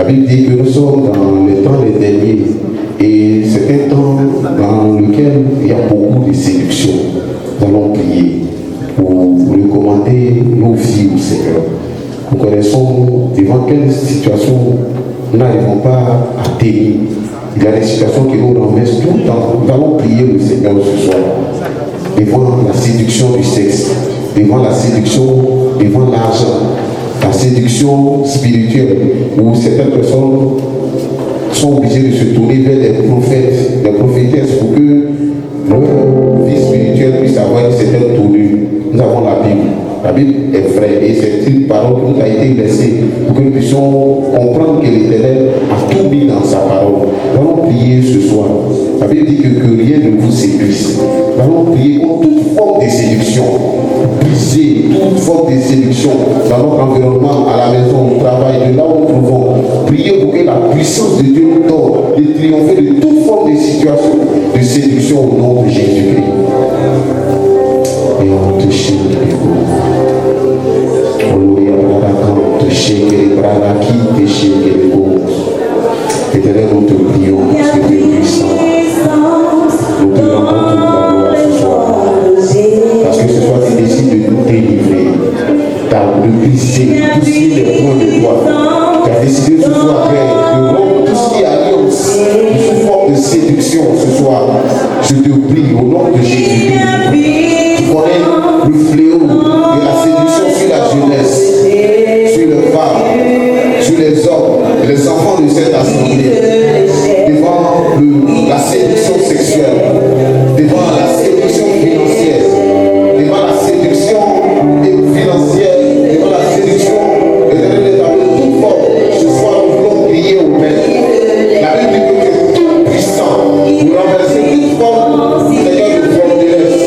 Bible dit que nous sommes dans les temps des derniers. Et c'est un temps dans lequel il y a beaucoup de séduction. Nous allons prier pour recommander nos vies au Seigneur. Nous connaissons devant quelle situation nous n'arrivons pas à tenir. Il y a des situations qui nous renversent tout le temps. Nous allons prier le Seigneur ce soir. Devant la séduction du sexe, devant la séduction, devant l'argent, la séduction spirituelle, où certaines personnes sont obligées de se tourner vers des prophètes, des prophétesses pour que leur vie spirituelle puisse avoir une certaine tournure. Nous avons la Bible. La Bible est vraie et c'est une parole qui nous a été laissée pour que nous puissions comprendre que l'Éternel a tout mis dans sa parole. Nous allons prier ce soir. La Bible dit que rien ne vous séduise. Nous allons prier contre toute forme de séduction. Briser toute forme de séduction dans notre environnement, à la maison, au travail, de là où nous trouvons. Priez pour que la puissance de Dieu nous donne de triompher de toute forme de situation de séduction au nom de Jésus-Christ. Et on te chie les bras. On te chie les bras, qui te chie les bras. Éternel, nous te prions parce que tu es puissant. Nous te rendons toute la gloire ce soir. Parce que ce soir, tu décides de nous délivrer. De briser tous les points de toi. Tu as décidé ce soir, Père, de rompre tout ce qui est alliance, sous forme de séduction ce soir. Je te prie au nom de Jésus-Christ. Tu connais le fléau de la séduction sur la jeunesse, sur les femmes, sur les hommes et les enfants de cette assemblée, devant la séduction sexuelle, devant la séduction financière, devant la séduction financière, devant la séduction de toute forme. Ce soir, nous voulons prier au Père. La Bible dit que tu es tout puissant pour renverser toute forme, Seigneur, de forteresse,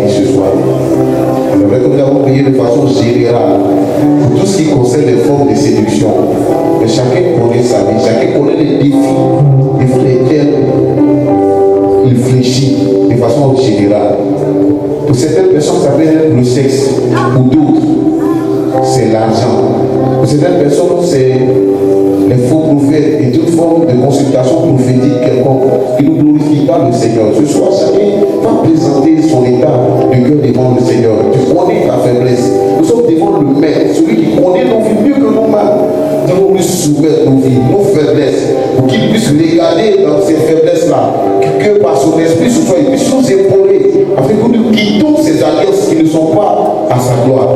ce soir. Alors, comme nous avons prié de façon générale pour tout ce qui concerne les formes de séduction, mais chacun connaît sa vie, chacun connaît les défis devant lesquels il fléchit de façon générale. Pour certaines personnes, ça peut être le sexe, pour d'autres, c'est l'argent. Pour certaines personnes, c'est les faux prophètes et toute forme de consultation prophétique quelconque qui ne glorifie pas le Seigneur. Ce soir, chacun va présenter son état de cœur devant le Seigneur. Tu connais ta faiblesse. Nous sommes devant le Maître, celui qui connaît nos vies mieux que nous-mêmes. Nous allons lui soumettre nos vies, nos faiblesses, pour qu'il puisse regarder dans ces faiblesses-là, que par son esprit ce soir, il puisse nous épauler, afin que nous quittons ces alliances qui ne sont pas à sa gloire.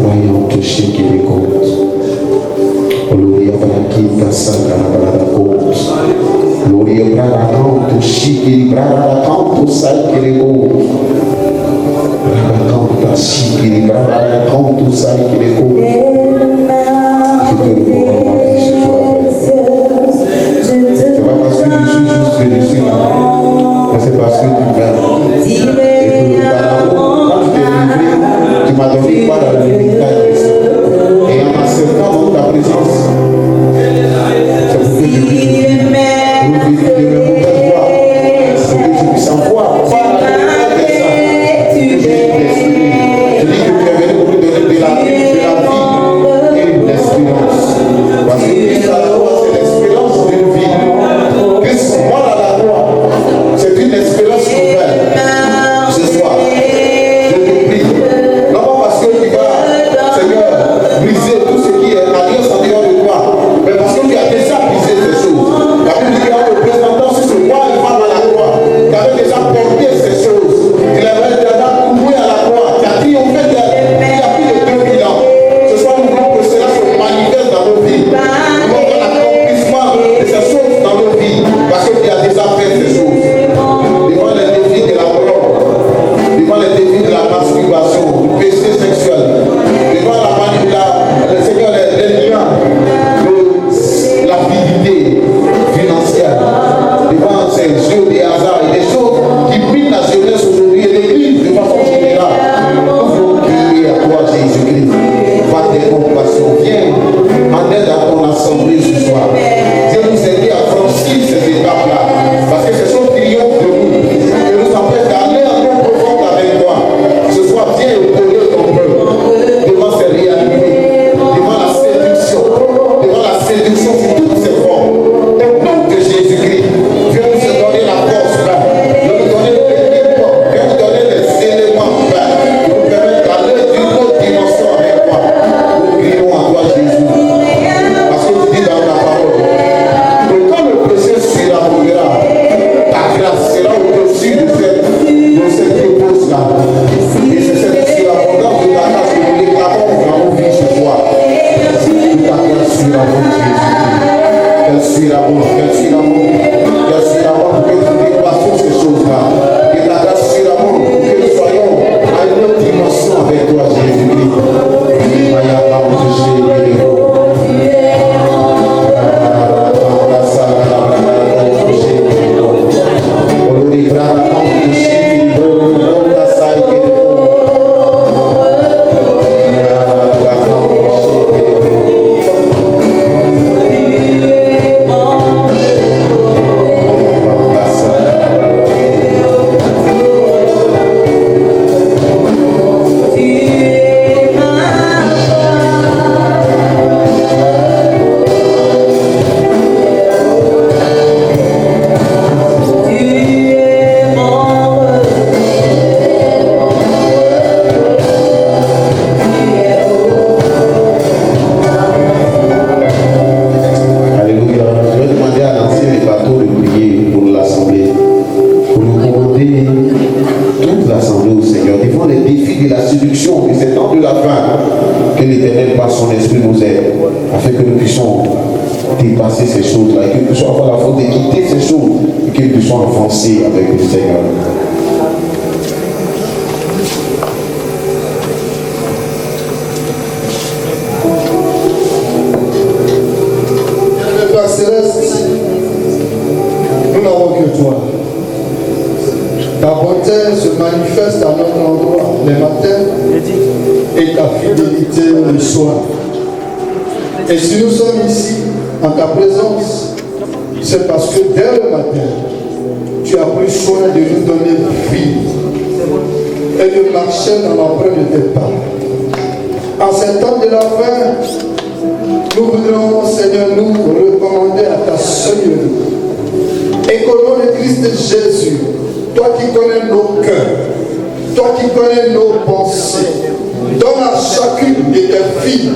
Voyons toucher qui les compte. Gloria para quinta santa para compte. Gloria para canto, chique para canto, sai que les compte. Para canto, chique para canto, sai que les compte. Je te recommande ma vie ce soir. C'est pas parce que je suis juste que je suis là, mais c'est parce que tu m'aimes. Et que quand je t'ai livré, tu m'as donné pas dans le miracle. Et en acceptant dans ta présence, c'est pour que je puisse vivre de mes mauvaises voies, pour que je puisse en voir par la lumière des saints, que je puisse t'exprimer. Je dis que tu es venu pour nous donner de la vie et de l'espérance. Parce que Christ à la croix, c'est l'espérance d'une vie. Christ mort à la croix, c'est une espérance nouvelle. Ce soir, je te prie, non pas parce que tu vas, Seigneur, briser tout ce qui est alliance en dehors de toi, mais parce que tu as déjà brisé ces choses. La Bible dit qu'en le présentant sur ce roi et femme à la croix, tu avais déjà porté ces choses. Il avait déjà cloué à la croix, tu as triomphé d'elle, il a pris les deux bilans. Ce soir, nous voulons que cela se manifeste dans nos vies. Nous voulons l'accomplissement de ces choses dans nos vies, parce que tu as déjà fait ces choses. Devant les défis de la mort, devant les défis de la masturbation, du péché sexuel, devant la manipulation, le Seigneur, les liens de l'avidité financière, devant ces jeux des hasards et des choses qui minent la jeunesse aujourd'hui et l'église de façon générale. Nous voulons crier à toi, Jésus-Christ. Va tes compassions, viens en aide à ton assemblée ce soir. Viens nous aider à franchir ces étapes-là, parce que ces choses triomphent de nous et nous empêchent d'aller en plus profond avec toi. Ce soir, viens épauler ton peuple devant ces réalités, devant la séduction sous toutes ses formes. Au nom de Jésus-Christ, viens nous donner la force, Père. Viens nous donner l'équipement, viens nous donner les éléments, Père, qui nous permettent d'aller d'une autre dimension avec toi. Nous prions à toi, Jésus, parce que tu dis dans ta parole que quand le péché surabondera, ta grâce sera au-dessus de cette dépose-là. Et c'est cette surabondance de ta grâce que nous réclamons dans nos vies ce soir. Que ta grâce surabonde, Jésus. Qu'elle surabonde pour que nous dépassions ces choses-là. Que ta grâce surabonde pour que nous soyons à une autre dimension avec toi, Jésus-Christ. Dépasser ces choses-là, et que nous puissions avoir la force de quitter ces choses, et que nous puissions avancer avec le Seigneur. Le Père Céleste, nous n'avons que toi. Ta bonne volonté se manifeste à notre endroit le matin et ta fidélité le soir. Et si nous sommes ici, en ta présence, c'est parce que dès le matin, tu as pris soin de nous donner vie et de marcher dans l'empreinte de tes pas. En ces temps de la fin, nous voudrons, Seigneur, nous recommander à ta Seigneurie. Et qu'au nom de Christ Jésus, toi qui connais nos cœurs, toi qui connais nos pensées, donne à chacune de tes filles,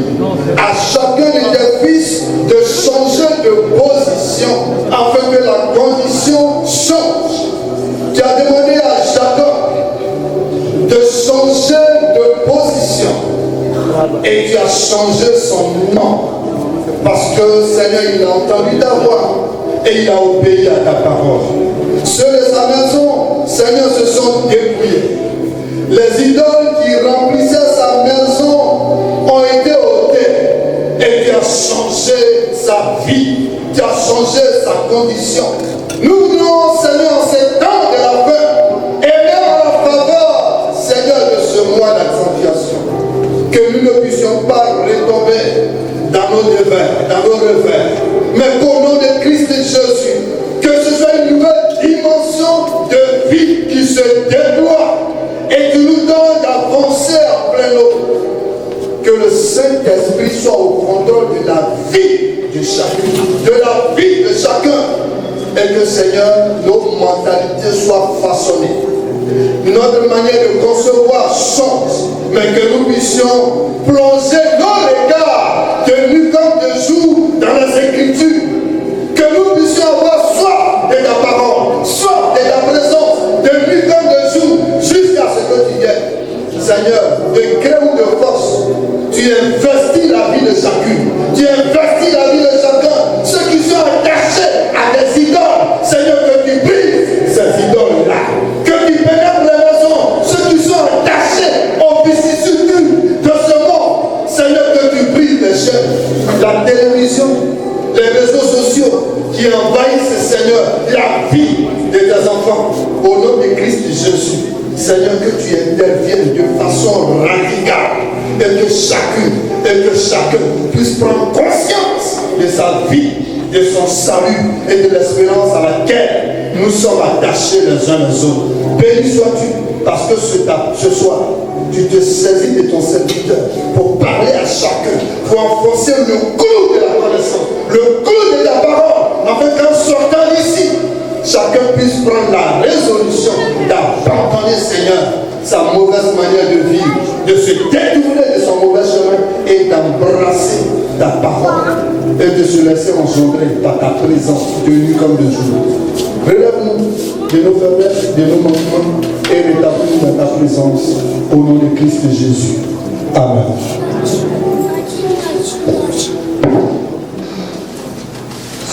à chacun de tes fils de changer de position afin que la condition change. Tu as demandé à Jacob de changer de position et tu as changé son nom parce que Seigneur, il a entendu ta voix et il a obéi à ta parole. Ceux de sa maison, Seigneur, se sont dépouillés. Les idoles qui remplissaient sa maison ont été ôtées et tu as changé sa vie, tu as changé sa condition. Nous voulons, Seigneur, en ces temps de la fin et même à la faveur, Seigneur, de ce mois d'accentuation, que nous ne puissions pas retomber dans nos devers, dans nos revers, mais qu'au nom de Christ Jésus, que ce soit une nouvelle dimension de vie qui se déploie et qui nous donne d'avancer en plein eau. Que le Saint-Esprit soit au contrôle de la vie de chacun, de la vie de chacun, et que, Seigneur, nos mentalités soient façonnées. Notre manière de concevoir change, mais que nous puissions plonger nos regards de nuit comme de jour dans les Écritures. Que nous puissions avoir soif de ta parole, soif de ta présence, de nuit comme de jour, jusqu'à ce que tu viennes. Seigneur, de gré ou de force, tu investis la vie de chacune. Tu investis la vie de chacun. Ceux qui sont attachés à des idoles, Seigneur, que tu brises ces idoles-là. Que tu pénètres les maisons. Ceux qui sont attachés aux vicissitudes de ce monde, Seigneur, que tu brises les chaînes. La télévision, les réseaux sociaux qui envahissent, Seigneur, la vie de tes enfants. Au nom de Christ Jésus, Seigneur, que tu interviennes de façon radicale et que chacun puisse prendre conscience de sa vie, de son salut et de l'espérance à laquelle nous sommes attachés les uns les autres. Béni sois-tu parce que ce soir, tu te saisis de ton serviteur pour parler à chacun, pour enfoncer le clou de la connaissance, le clou de ta parole, afin qu'en sortant d'ici, chacun puisse prendre la résolution d'abandonner, Seigneur, sa mauvaise manière de vivre, de se détourner de son mauvais chemin et d'embrasser ta parole et de se laisser engendrer par ta présence de nuit comme de jour. Relève-nous de nos faiblesses, de nos manquements et rétablis-nous dans ta présence au nom de Christ Jésus. Amen.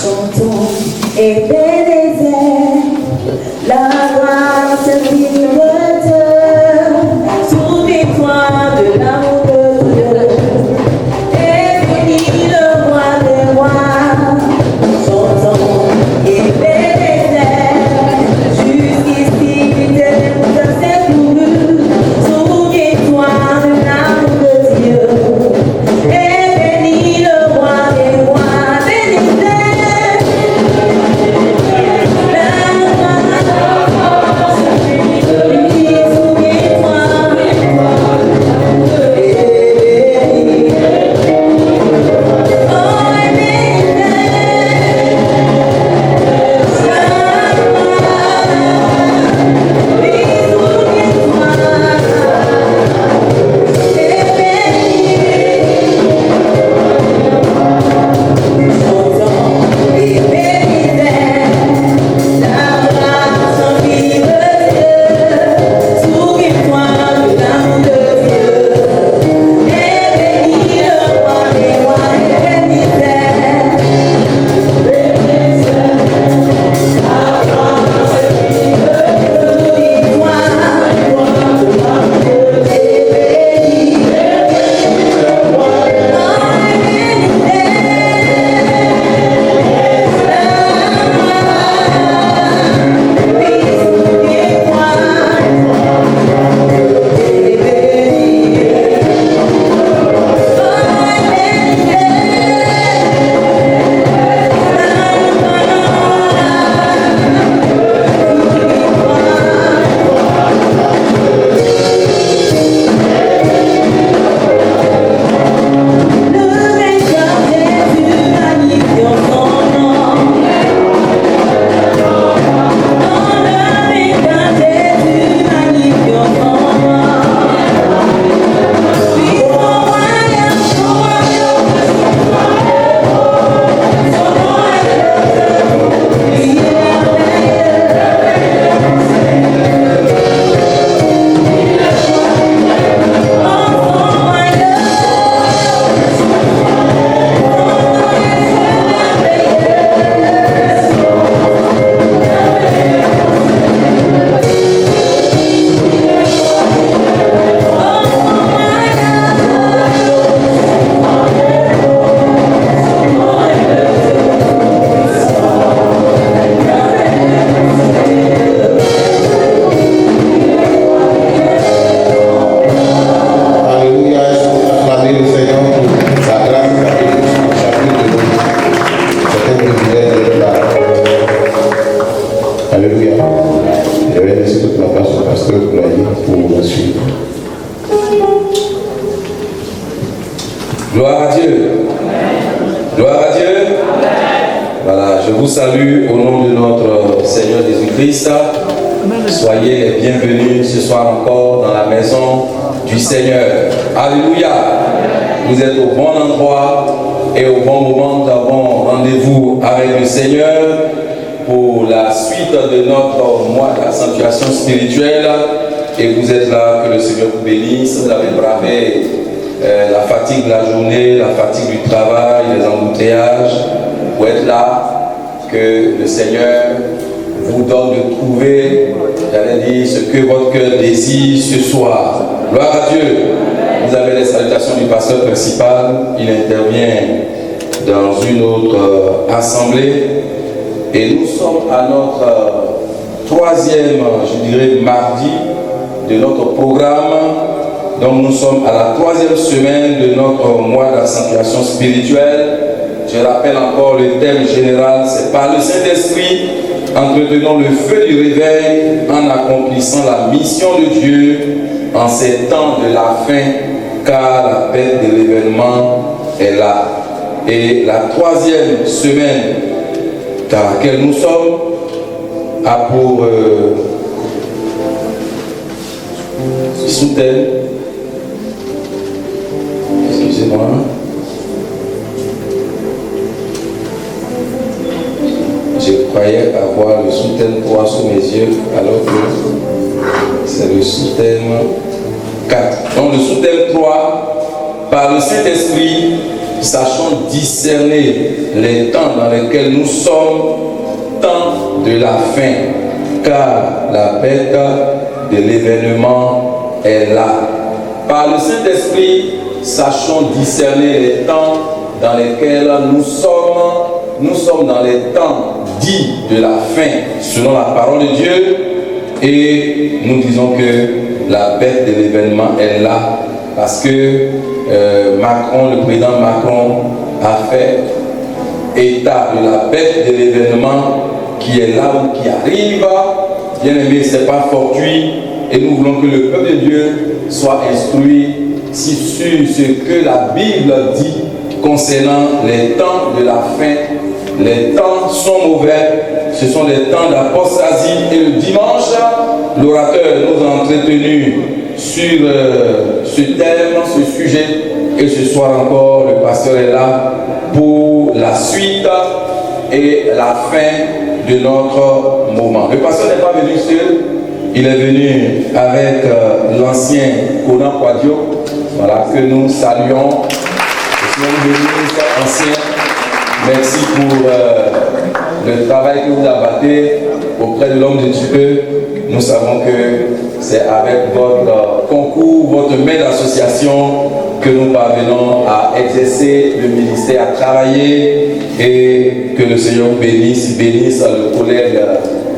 Chantons et désert, la gloire se vibre sous les toits de l'amour de Dieu. Et bénis le roi des rois. Chantons et désert, jusqu'ici l'éternel s'est voulu sous les toits de l'amour de Dieu. Et bénis le roi des rois. Bénis pour la suite. Gloire à Dieu. Gloire à Dieu. Voilà, je vous salue au nom de notre Seigneur Jésus-Christ. Soyez les bienvenus ce soir encore dans la maison du Seigneur. Alléluia. Vous êtes au bon endroit et au bon moment. Nous avons rendez-vous avec le Seigneur pour la suite de notre mois d'accentuation spirituelle. Et vous êtes là, que le Seigneur vous bénisse. Vous avez bravé la fatigue de la journée, la fatigue du travail, les embouteillages. Vous êtes là, que le Seigneur vous donne de trouver, j'allais dire, ce que votre cœur désire ce soir. Gloire à Dieu. Vous avez les salutations du pasteur principal. Il intervient dans une autre assemblée. Et nous sommes à notre troisième, je dirais, mardi de notre programme. Donc nous sommes à la troisième semaine de notre mois d'accentuation spirituelle. Je rappelle encore le thème général, c'est par le Saint-Esprit, entretenons le feu du réveil en accomplissant la mission de Dieu en ces temps de la fin, car la paix de l'événement est là. Et la troisième semaine dans laquelle nous sommes a pour sous-thème, excusez-moi, je croyais avoir le sous-thème 3 sous mes yeux, alors que c'est le sous-thème 4. Donc le sous-thème 3, par le Saint-Esprit, sachons discerner les temps dans lesquels nous sommes, temps de la fin, car la bête de l'événement est là. Par le Saint-Esprit, sachons discerner les temps dans lesquels nous sommes dans les temps dits de la fin, selon la parole de Dieu, et nous disons que la bête de l'événement est là, parce que Macron, le président Macron, a fait état de la bête de l'événement qui est là ou qui arrive. Bien aimé, ce n'est pas fortuit, et nous voulons que le peuple de Dieu soit instruit sur ce que la Bible dit concernant les temps de la fin. Les temps sont mauvais, ce sont des temps d'apostasie, et le dimanche, l'orateur nous a entretenus sur ce thème, ce sujet, et ce soir encore, le pasteur est là pour la suite et la fin de notre moment. Le pasteur n'est pas venu seul, il est venu avec l'ancien Conan Quadio, voilà, que nous saluons. Ancien, merci pour le travail que vous abattez auprès de l'homme de Dieu. Nous savons que c'est avec votre concours, votre main d'association que nous parvenons à exercer le ministère, à travailler, et que le Seigneur bénisse le collège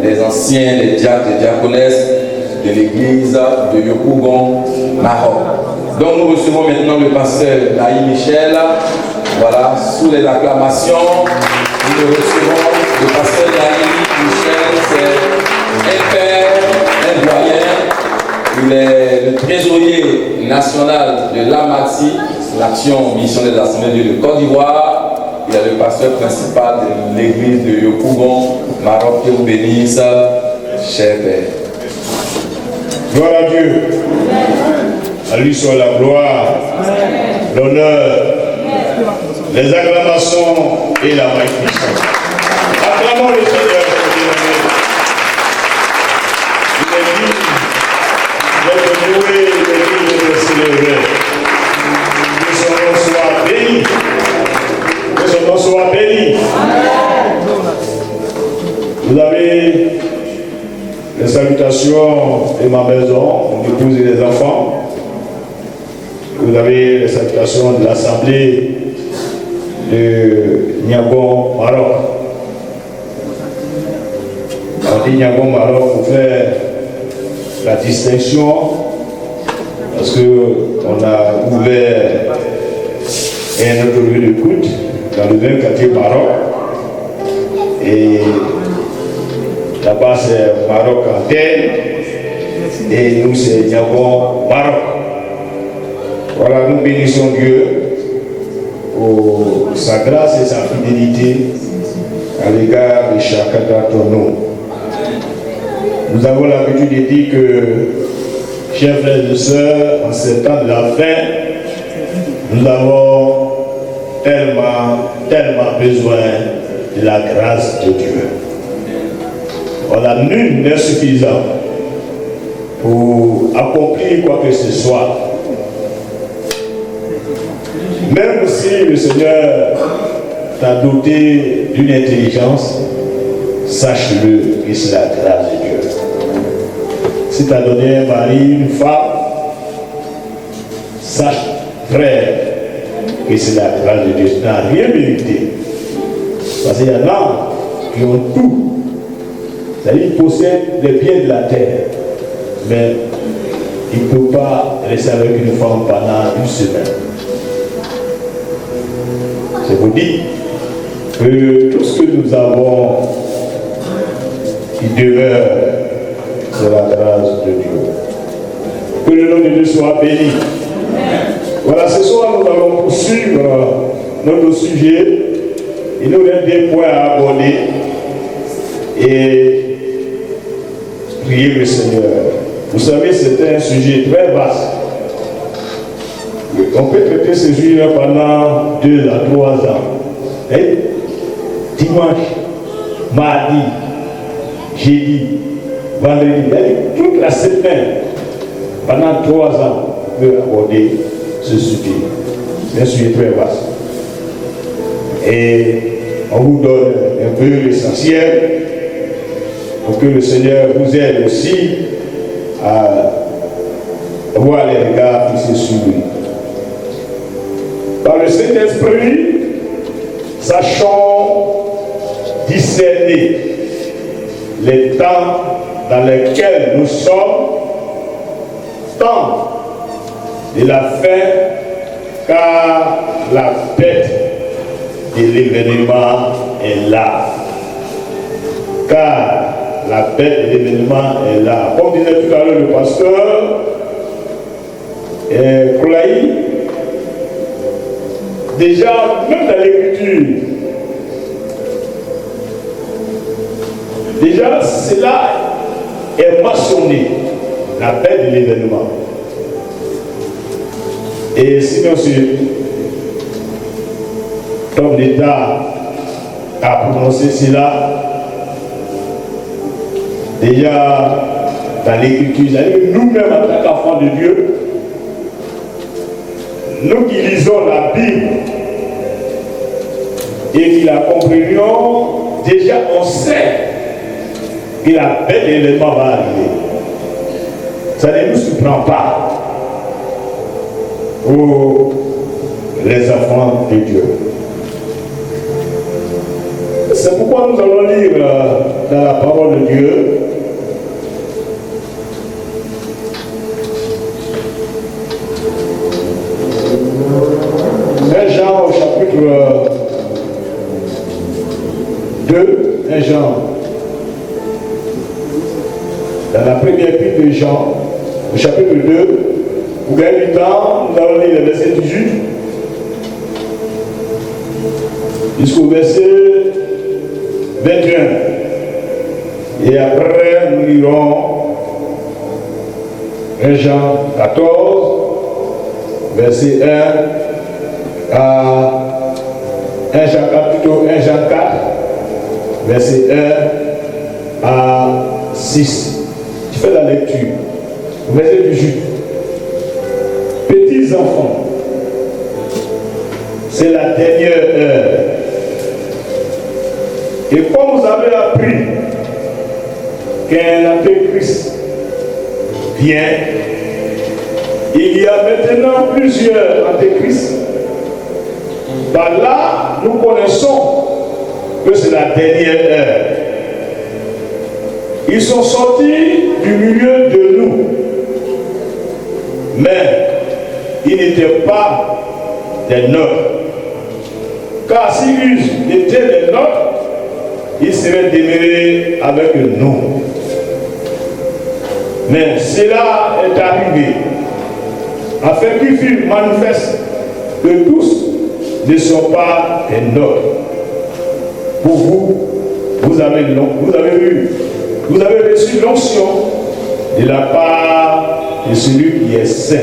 des anciens, des diacres, des diaconesses de l'église de Yopougon, Maroc. Donc nous recevons maintenant le pasteur Naïm Michel. Voilà, sous les acclamations, nous recevons le pasteur Naïm Michel. C'est un père, un doyen. Il est le trésorier national de l'AMATI, l'Action Mission des Assemblées de Côte d'Ivoire. Il est le pasteur principal de l'église de Yopougon, Maroc. Que vous bénisse, cher père. Gloire à Dieu. À lui soit la gloire, l'honneur, les acclamations et la magnificence. Acclamons le Seigneur. Il est dit d'être loué, il est dit d'être célébré. Que son nom soit béni. Que son nom soit béni. Vous avez les salutations de ma maison, mon épouse et les enfants. Vous avez les salutations de l'Assemblée de Niagon, Maroc. On dit Niagon, Maroc pour faire la distinction, parce qu'on a ouvert un autre lieu de culte dans le même quartier Maroc. Et là-bas, c'est Maroc en terre. et nous c'est Niagon Maroc. Voilà, nous bénissons Dieu pour sa grâce et sa fidélité à l'égard de chacun d'entre nous. Nous avons l'habitude de dire que, chers frères et sœurs, en ces temps de la fin, nous avons tellement besoin de la grâce de Dieu. Voilà, nul n'est suffisant pour accomplir quoi que ce soit. Même si le Seigneur t'a doté d'une intelligence, sache-le que c'est la grâce de Dieu. Si tu as donné un mari, une femme, sache, frère, que c'est la grâce de Dieu. Tu n'as rien mérité. Parce qu'il y en a qui ont tout. C'est-à-dire qu'ils possèdent les biens de la terre. Mais ils ne peuvent pas rester avec une femme pendant une semaine. Je vous dis que tout ce que nous avons qui demeure, c'est la grâce de Dieu. Que le nom de Dieu soit béni. Voilà, ce soir nous allons poursuivre notre sujet. Il nous reste des points à aborder et prier le Seigneur. Vous savez, c'est un sujet très vaste. On peut traiter ce sujet pendant 2 à 3 ans. Et dimanche, mardi, jeudi, vendredi, toute la semaine, pendant 3 ans, on peut aborder ce sujet. C'est un sujet très vaste. Et on vous donne un peu l'essentiel pour que le Seigneur vous aide aussi à voir les regards qui se suivent. Par le Saint-Esprit, sachons discerner les temps dans lesquels nous sommes, temps de la fin, car la fête de l'événement est là. Car la fête de l'événement est là. Comme disait tout à l'heure le pasteur Koulaï, déjà, même dans l'écriture, déjà cela est mentionné, la fête de l'événement. Et sinon, comme l'État a prononcé cela, déjà dans l'écriture, nous-mêmes en tant qu'enfants de Dieu, nous qui lisons la Bible et qui la comprenons, déjà on sait que la belle événement va arriver. Ça ne nous surprend pas pour les enfants de Dieu. C'est pourquoi nous allons lire dans la parole de Dieu Jean au chapitre 2, 1 Jean. Dans la première épître de Jean, au chapitre 2, vous gagnez du temps, nous allons lire le verset 18 jusqu'au verset 21. Et après, nous lirons 1 Jean 14, verset 1 à 1 Jean 4, verset 1 à 6. Je fais la lecture. Verset 18. Petits enfants, c'est la dernière heure. Et comme vous avez appris qu'un antéchrist vient, il y a maintenant plusieurs antéchrists. Par là, nous connaissons que c'est la dernière heure. Ils sont sortis du milieu de nous. Mais ils n'étaient pas des nôtres. Car s'ils étaient des nôtres, ils seraient demeurés avec nous. Mais cela est arrivé afin qu'il fût manifeste que tous ne sont pas des nobles. Pour vous, vous avez reçu l'onction de la part de celui qui est saint.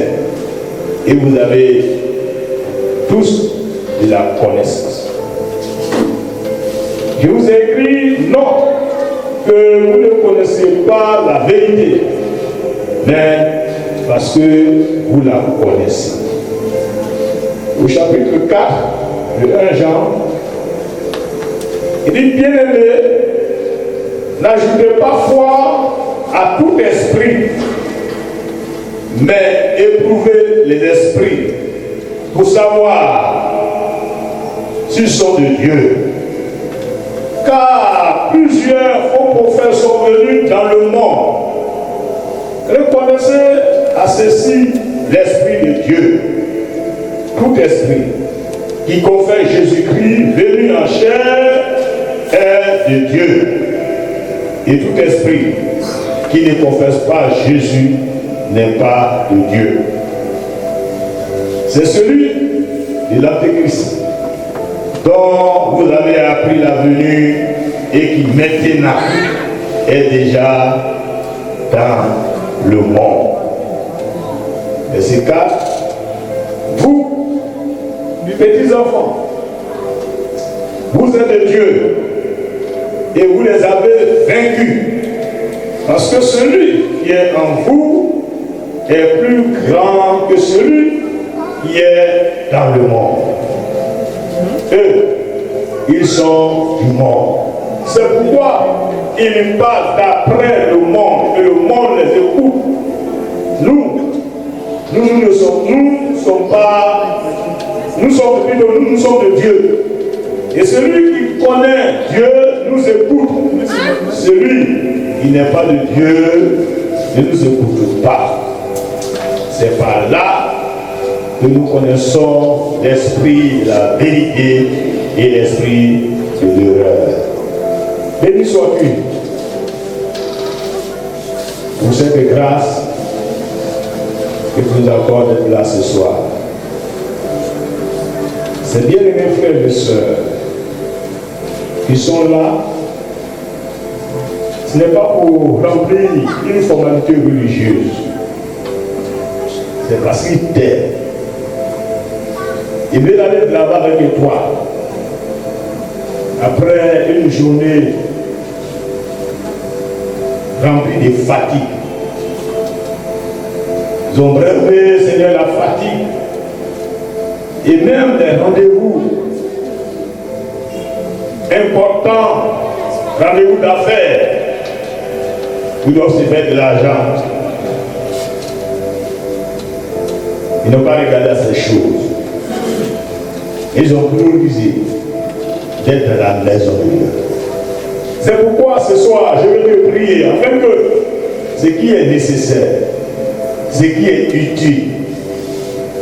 Et vous avez tous de la connaissance. Je vous ai écrit non que vous ne connaissez pas la vérité, mais parce que vous la connaissez. Au chapitre 4 de 1 Jean, il dit, bien-aimé, n'ajoutez pas foi à tout esprit, mais éprouvez les esprits pour savoir s'ils sont de Dieu. Car plusieurs faux prophètes sont venus dans le monde. Reconnaissez à ceci l'Esprit de Dieu. Tout esprit qui confesse Jésus-Christ venu en chair est de Dieu. Et tout esprit qui ne confesse pas Jésus n'est pas de Dieu. C'est celui de l'Antéchrist dont vous avez appris la venue et qui maintenant est déjà dans le monde. Verset 4. Vous, petits enfants, vous êtes de Dieu et vous les avez vaincus, parce que celui qui est en vous est plus grand que celui qui est dans le monde. Eux, ils sont du monde. C'est pourquoi ils parlent d'après le monde et le monde les écoute. Nous sommes de Dieu. Et celui qui connaît Dieu nous écoute. Celui qui n'est pas de Dieu ne nous écoute pas. C'est par là que nous connaissons l'esprit de la vérité et l'esprit de l'erreur. Béni sois-tu pour cette grâce que tu nous accordes d'être là ce soir. Ces bien-aimés frères et sœurs qui sont là, ce n'est pas pour remplir une formalité religieuse. C'est parce qu'ils t'aiment. Ils veulent aller de l'avant avec toi. Après une journée remplie de fatigue, ils ont rêvé, Seigneur, la fatigue. Et même des rendez-vous importants, rendez-vous d'affaires, où ils doivent se faire de l'argent. Ils n'ont pas regardé à ces choses. Ils ont priorisé d'être dans la maison de Dieu. C'est pourquoi ce soir, je vais te prier afin que ce qui est nécessaire, ce qui est utile,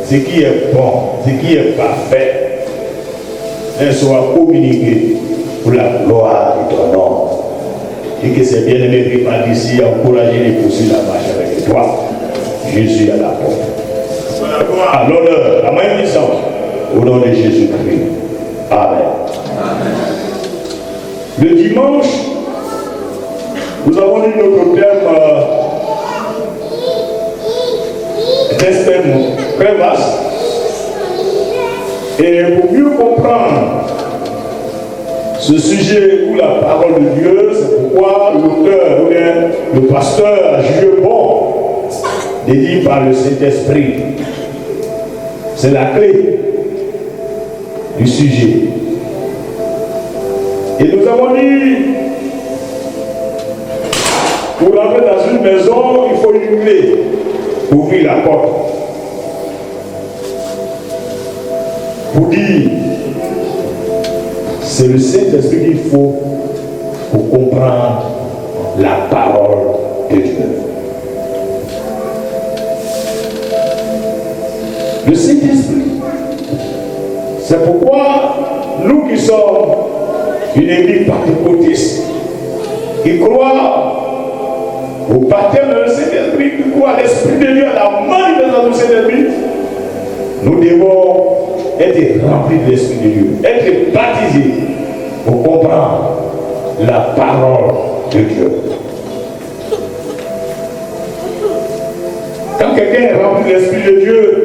ce qui est bon, ce qui est parfait, soit communiqué pour la gloire de ton nom. Et que ces bien-aimés qui partent ici encouragent et poursuivent la marche avec toi. Jésus à la porte. À l'honneur, à ma puissance, au nom de Jésus-Christ. Amen. Le dimanche, nous avons eu notre thème très vaste. Et pour mieux comprendre ce sujet ou la parole de Dieu, c'est pourquoi l'auteur ou bien le pasteur a jugé bon de dire par le Saint-Esprit. C'est la clé du sujet. Et nous avons dit, pour rentrer dans une maison, il faut une clé pour ouvrir la porte. Pour dire, c'est le Saint-Esprit qu'il faut pour comprendre la parole de Dieu. Le Saint-Esprit. C'est pourquoi nous qui sommes une église pentecôtiste, qui croit au baptême de Saint-Esprit, recevoir l'Esprit de Dieu à la manifestation de cet esprit, nous devons être remplis de l'Esprit de Dieu, être baptisés pour comprendre la parole de Dieu. Quand quelqu'un est rempli de l'Esprit de Dieu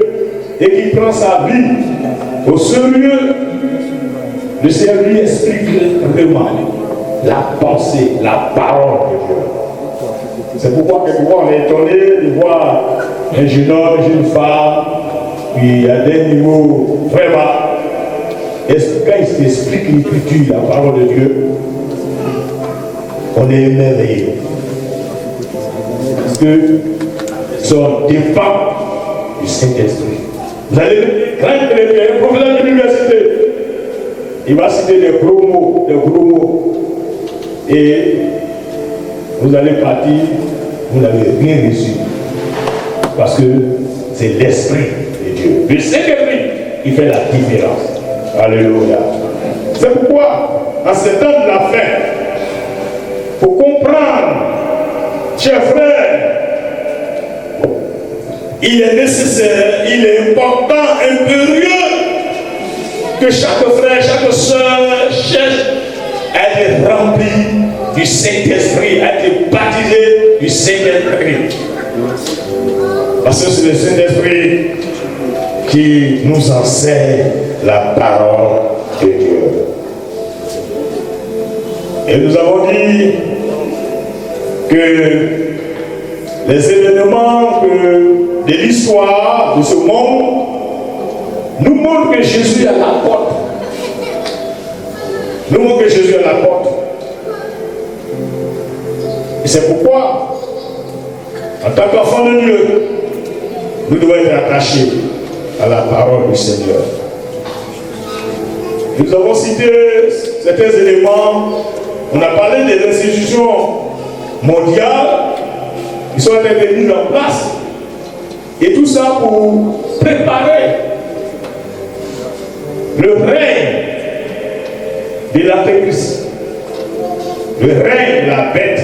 et qu'il prend sa vie au sérieux, le Seigneur lui explique vraiment la pensée, la parole de Dieu. C'est pourquoi quelquefois on est étonné de voir un jeune homme, une jeune femme, puis à des niveaux vraiment. Quand il t'explique l'écriture, la parole de Dieu, on est émerveillé. Parce que sont dépend du Saint-Esprit. Vous allez craindre un professeur de l'université. Il va citer des gros mots. Et vous allez partir, vous n'avez rien reçu. Parce que c'est l'Esprit de Dieu. Le Saint-Esprit, il fait la différence. Alléluia. C'est pourquoi, en ce temps de la fin, pour comprendre, chers frères, il est nécessaire, il est important, impérieux, que chaque frère, chaque soeur cherche à être rempli du Saint-Esprit, à être baptisé du Saint-Esprit. Parce que c'est le Saint-Esprit qui nous enseigne la parole de Dieu. Et nous avons dit que les événements de l'histoire de ce monde nous montrent que Jésus est à la porte. Nous montrent que Jésus est à la porte. Et c'est pourquoi, en tant qu'enfant de Dieu, nous devons être attachés à la parole du Seigneur. Nous avons cité certains éléments. On a parlé des institutions mondiales qui sont été mises en place. Et tout ça pour préparer le règne de l'Antéchrist, le règne de la bête.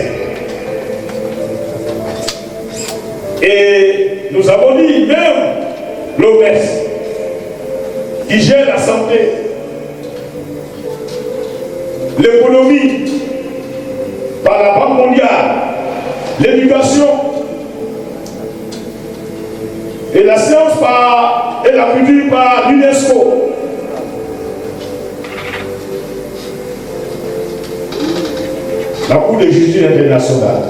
Et nous avons dit même l'OMS qui gère la santé, l'économie par la Banque mondiale, l'éducation et la science et la culture par l'UNESCO. La Cour de justice internationale,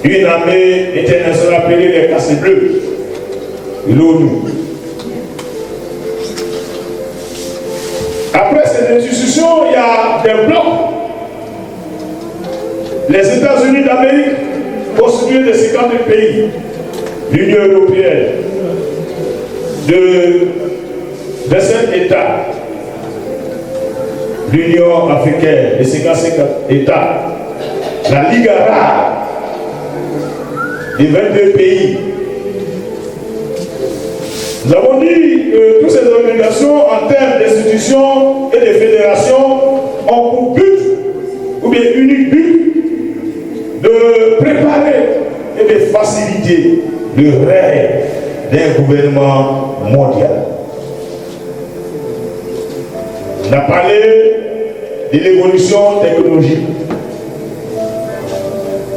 une armée internationale appelée les Casques Bleus, l'ONU. Après cette institution, il y a des blocs. Les États-Unis d'Amérique, constitués de 50 pays, l'Union européenne, de 7 États, l'Union africaine, de 55 États, la Ligue arabe, de 22 pays. Nous avons dit que toutes ces organisations, en termes d'institutions et de fédérations, ont pour but, ou bien unique but, de préparer et de faciliter le règne d'un gouvernement mondial. On a parlé de l'évolution technologique.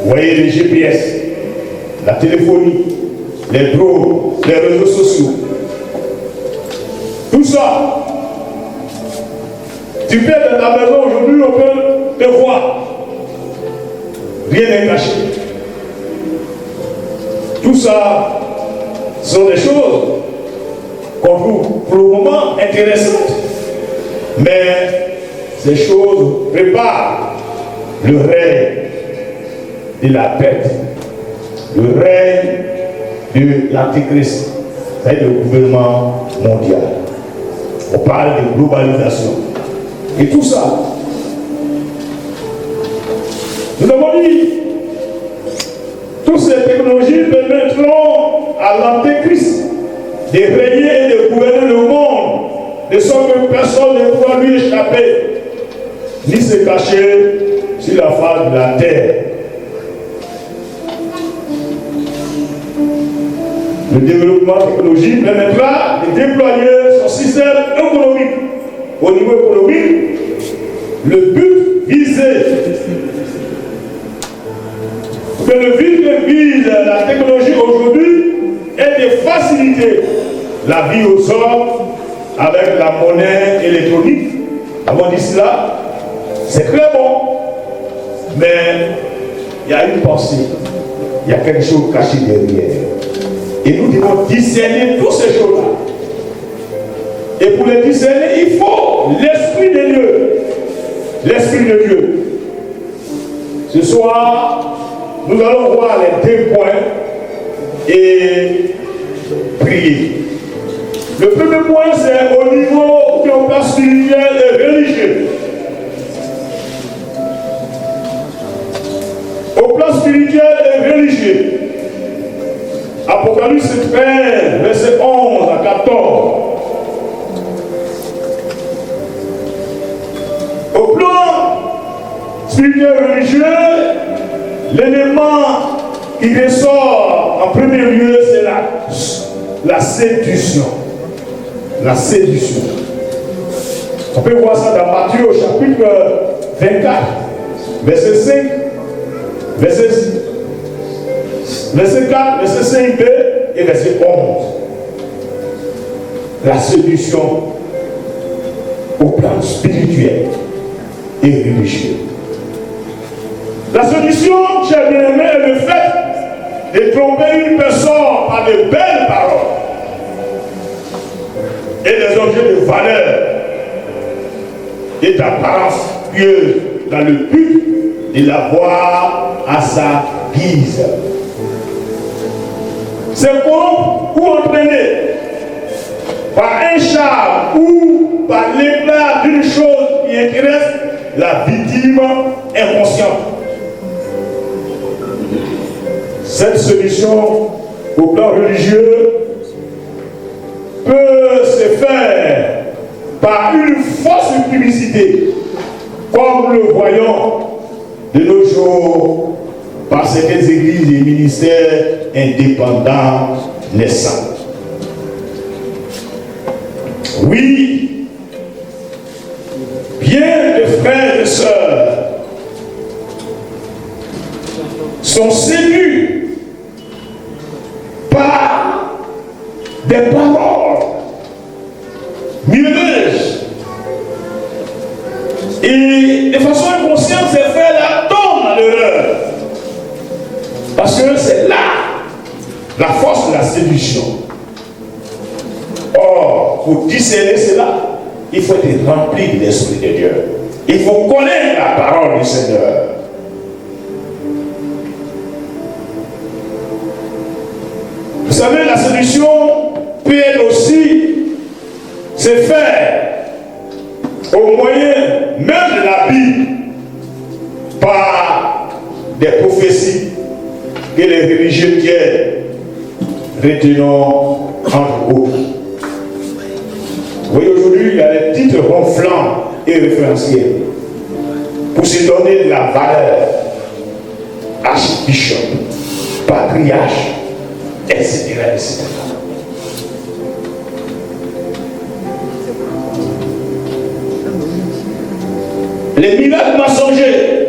Vous voyez les GPS, la téléphonie, les drones, les réseaux sociaux. Tout ça, tu peux être dans la maison aujourd'hui, on peut te voir. Rien n'est caché. Tout ça sont des choses qu'on trouve pour le moment intéressantes. Mais ces choses préparent le règne de la bête, le règne de l'Antéchrist, c'est le gouvernement mondial. On parle de globalisation. Et tout ça, nous avons dit, toutes ces technologies permettront à l'Antéchrist de régner et de gouverner le monde, de sorte que personne ne pourra lui échapper, ni se cacher sur la face de la terre. Le développement technologique permettra de déployer son système économique. Au niveau économique, le but visé, que le but que vise la technologie aujourd'hui est de faciliter la vie aux hommes avec la monnaie électronique. Avant dit cela, c'est très bon, mais il y a une pensée, il y a quelque chose caché derrière. Et nous devons discerner toutes ces choses-là. Et pour les discerner, il faut l'Esprit de Dieu. L'Esprit de Dieu. Ce soir, nous allons voir les 2 points et prier. Le premier point, c'est au niveau du plan spirituel et religieux. Au plan spirituel et religieux. Apocalypse 13, verset 11 à 14. Au plan spirituel et religieux, l'élément qui ressort en premier lieu, c'est la séduction. La séduction. On peut voir ça dans Matthieu au chapitre 24, verset 5, verset 4, verset 5b et verset 11. La séduction au plan spirituel et religieux. La séduction, chers bien-aimés, est le fait de tromper une personne par de belles paroles et des objets de valeur et d'apparence pieuse dans le but de la voir à sa guise. C'est corrompre ou entraîner par un charme ou par l'éclat d'une chose qui intéresse la victime inconsciente. Cette solution au plan religieux peut se faire par une fausse publicité, comme nous le voyons de nos jours par certaines églises et ministères indépendants naissants. Oui, bien des frères et sœurs sont séduits par des paroles mieleuses et de façon inconsciente, ces frères-là tombent dans l'erreur parce que c'est là la force de la séduction. Or, pour discerner cela, il faut être rempli de l'Esprit de Dieu. Il faut connaître la parole du Seigneur. Vous savez, la séduction peut être aussi se faire au moyen même de la Bible par des prophéties que les religieux tiennent, retenons entre autres. Vous voyez, aujourd'hui, il y a des titres ronflants et référentiels pour se donner de la valeur. Archbishop, patriarche, etc., etc. Les miracles mensongers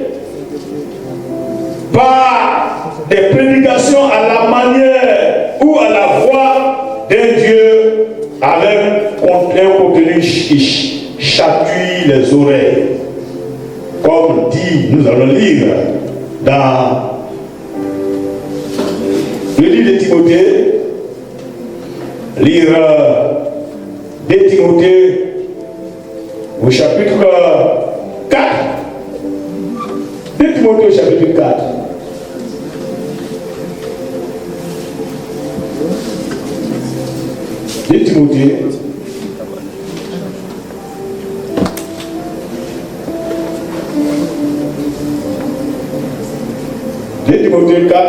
par des prédications à la manière ou à la voix d'un Dieu avec un contenu qui chatouille les oreilles. Comme dit, nous allons lire dans le livre de Timothée, lire 2 Timothée au chapitre 4. 2 Timothée au chapitre 4. De Timothée. De Timothée 4.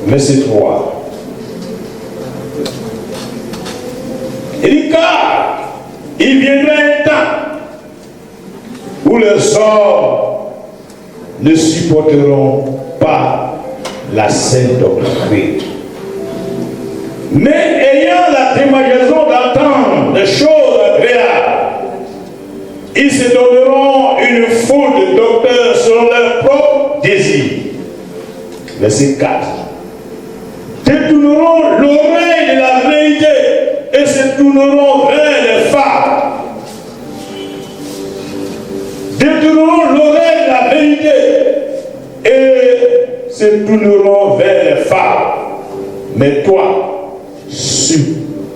Verset 3. Il dit car il viendra un temps où les hommes ne supporteront pas la sainte doctrine. Mais ayant la démangeaison d'entendre des choses agréables, ils se donneront une foule de docteurs selon leur propre désir. Verset 4. Détourneront l'oreille de la vérité et se tourneront vers les femmes. Détourneront l'oreille de la vérité et se tourneront vers les femmes. Mais toi,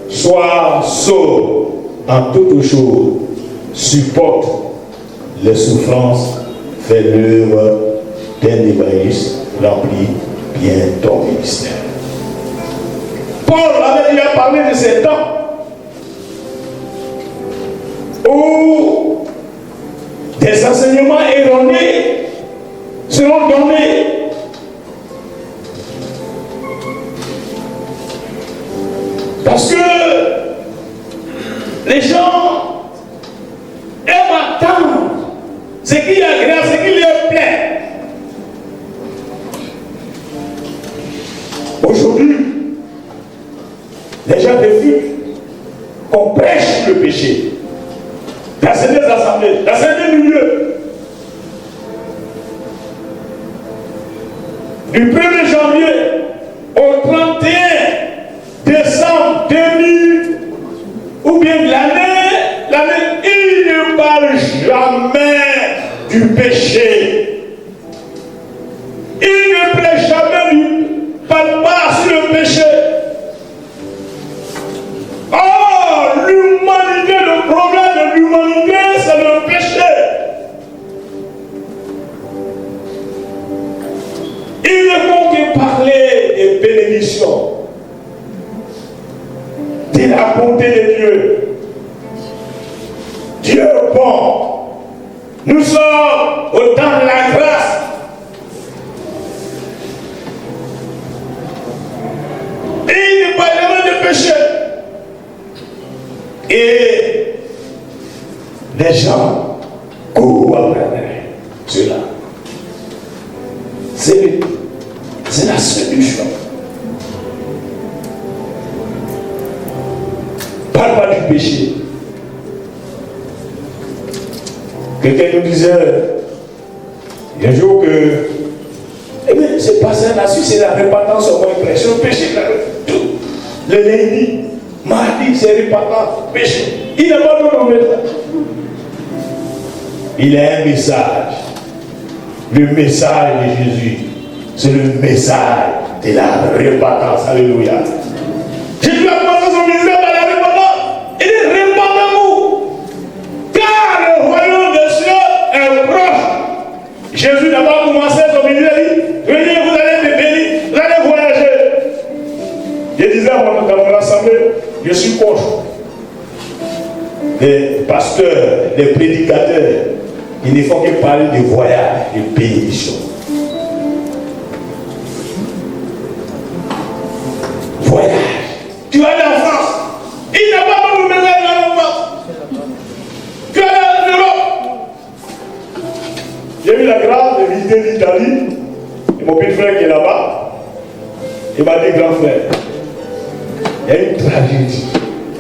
sois sobre en toutes choses, supporte les souffrances, fais l'œuvre d'un évangéliste, remplis bien ton ministère. Paul avait déjà parlé de ces temps où des enseignements erronés seront donnés. Parce que les gens aiment attendre ce qui est agréable, ce qui leur plaît. Aujourd'hui, les gens refusent qu'on prêche le péché dans certaines assemblées, dans certains milieux. Du 1er janvier au 31 décembre 2000, ou bien l'année, il ne parle jamais du péché. Il ne prêche jamais, parle pas sur le péché. Oh, l'humanité, le problème de l'humanité, c'est le péché. Il ne faut que parler des bénédictions, de la bonté de Dieu. Dieu est bon. Nous sommes au temps de la grâce. Et il ne parle jamais de péché. Et les gens courent après cela. C'est la solution. Parle pas du péché. Quelqu'un nous disait un jour que c'est pas ça, là-dessus, c'est la repentance au moins prêche. Le péché, tout. Le lundi, mardi, c'est repentance, péché. Il n'a pas de message. Il a un message. Le message de Jésus, c'est le message de la repentance. Alléluia. Jésus a commencé son ministère par la repentance. Il dit répandez-vous, car le royaume des cieux est proche. Jésus n'a pas commencé son ministère. Il dit venez, vous allez me bénir, vous allez voyager. Je disais dans mon assemblée, je suis contre les pasteurs, les prédicateurs. Il ne faut que parler de voyage, de bénédiction. Voyage. Tu vas aller en France. Il n'a pas de message en France. Tu vas aller en Europe. J'ai eu la grâce de visiter l'Italie. Et mon petit frère qui est là-bas, il m'a dit, grand frère, il y a une tragédie,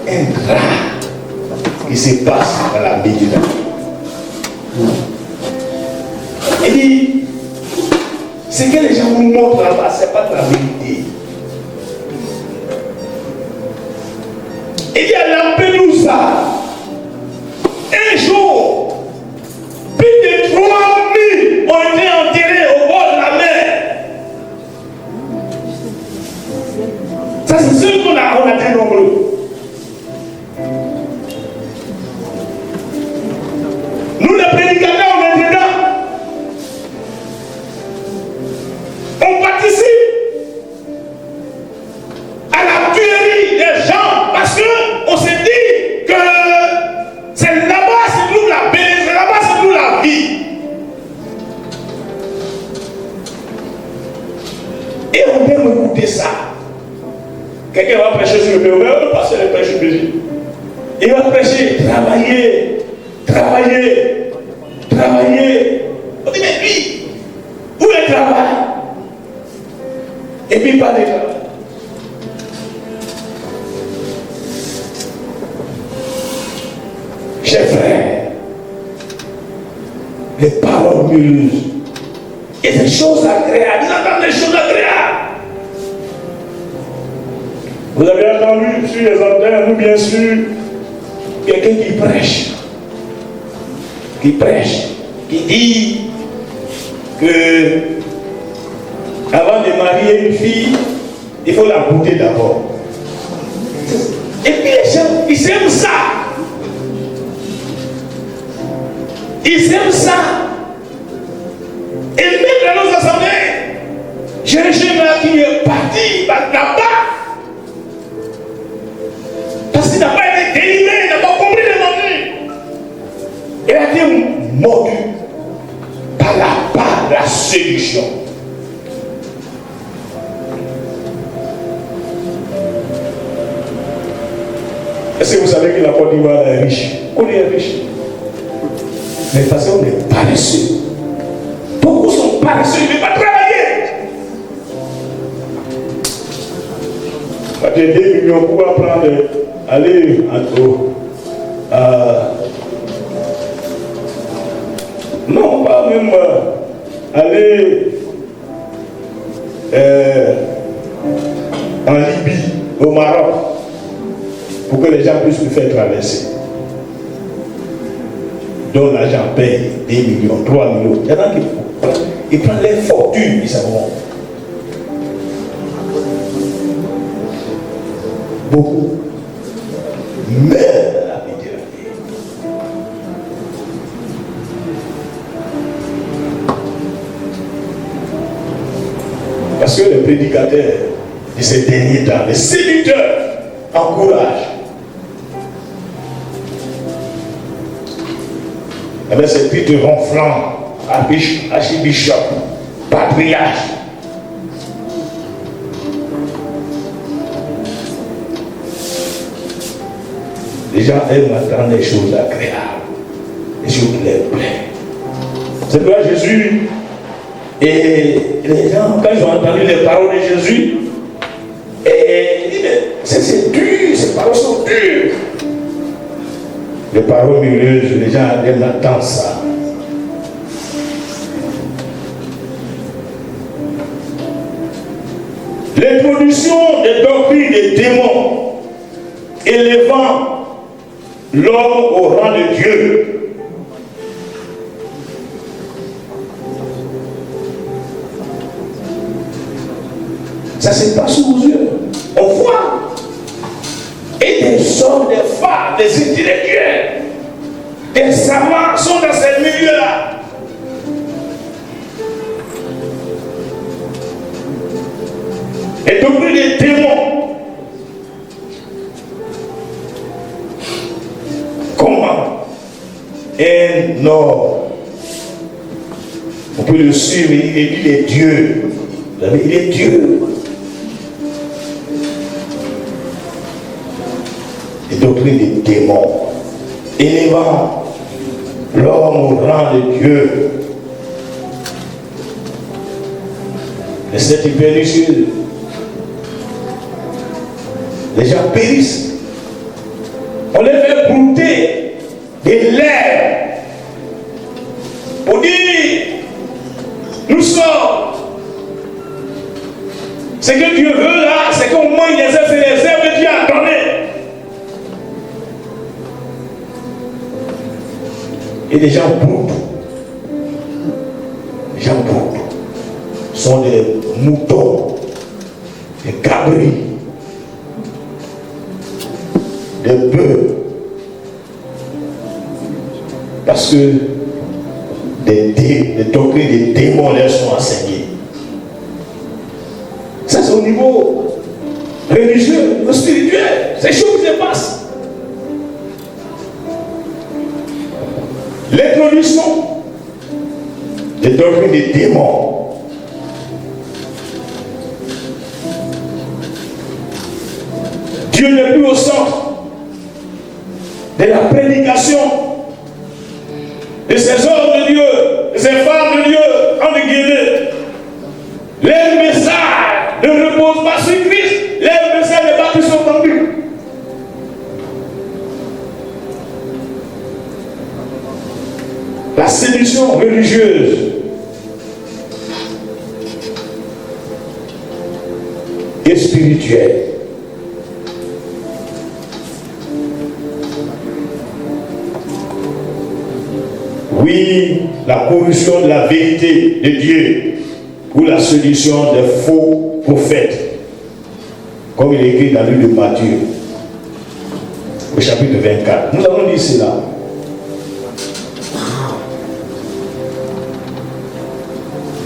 un drame qui se passe dans la Méditerranée. Il dit, ce que les gens vous montrent là-bas, ce n'est pas de la vérité. Il y a Lampedusa. Un jour, plus de 3000 ont été enterrés au bord de la mer. Ça, c'est sûr qu'on a été nombreux. Nous, les prédicateurs, on est dedans. On participe à la tuerie des gens parce qu'on se dit que c'est là-bas, c'est nous la paix, c'est là-bas, c'est nous la vie. Et on aime écouter ça. Quelqu'un va prêcher sur le péché, on va passer le péché péché. Il va prêcher, travailler. On dit, mais lui, où est le travail? Et puis pas de là. Chers frères, les paroles mûres et des choses agréables. Ils entendent des choses agréables. Vous avez entendu sur les antennes, ou bien sûr, quelqu'un qui prêche, qui dit que avant de marier une fille, il faut la goûter d'abord. Et puis les gens, ils aiment ça. Ils aiment ça. Et même dans nos assemblées, j'ai un jeune là qui est parti là-bas. Parce qu'il n'a pas été délivré, il n'a pas compris le menu. Il a été mordu par la séduction. Est-ce que vous savez que la Côte d'Ivoire est riche? On est riche. Mais parce qu'on est paresseux. Beaucoup sont paresseux, ils ne veulent pas travailler. Quand tu es 2 millions, pourquoi prendre, aller non, pas même aller en Libye, au Maroc, pour que les gens puissent me faire traverser. Donc l'argent paye 2 millions, 3 millions. Il y en a qui prennent les fortunes, ils savent. Beaucoup meurent à la Méditerranée. Parce que les prédicateurs de ces derniers temps, les séducteurs, encouragent. Avec ces titres ronflants, archibishop, patriarche. Les gens aiment entendre des choses agréables, des choses qui les plaisent. C'est pourquoi Jésus, et les gens, quand ils ont entendu les paroles de Jésus, et ils disent, mais c'est dur, ces paroles sont dures. Les paroles milieuses, les gens aiment entendre ça. L'introduction des doctrines des démons élevant l'homme au rang de Dieu. Ça se passe sous vos yeux. On voit. Et des hommes, des femmes, des intellectuels, des savants sont dans ces milieux-là. Et donc les démons. Comment un homme, on peut le suivre, il est Dieu. Il est Dieu. Les doctrines des démons, élevant l'homme au rang de Dieu. Les sept pernicieux. Les gens périssent. On les fait brouter des lèvres pour dire nous sommes. Ce que Dieu veut là, c'est qu'on mange les œufs et les herbes que Dieu a donné. Et les gens broutent. Les gens broutent. Sont des moutons, des cabris, des bœufs. Parce que des doctrines des démons leur sont enseignés. Ça c'est au niveau religieux, spirituel. C'est chaud qui se passe. L'introduction des doctrines des démons. Dieu n'est plus au centre de la prédication de ces hommes de Dieu, de ces femmes de Dieu, entre guillemets. Les messages de la séduction religieuse. Et spirituelle. Oui, la corruption de la vérité de Dieu ou la séduction des faux prophètes, comme il est écrit dans le livre de Matthieu, au chapitre 24. Nous avons dit cela.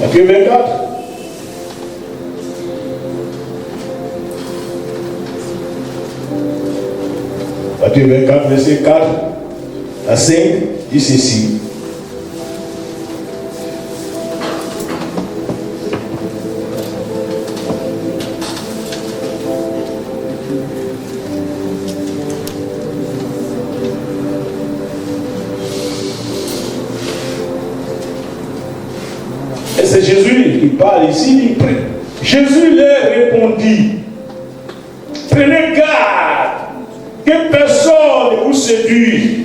Matthieu 24. Matthieu 24, verset 4 à 5, dit ceci. Et c'est Jésus qui parle ici. Jésus leur répondit, prenez garde que personne ne vous séduise.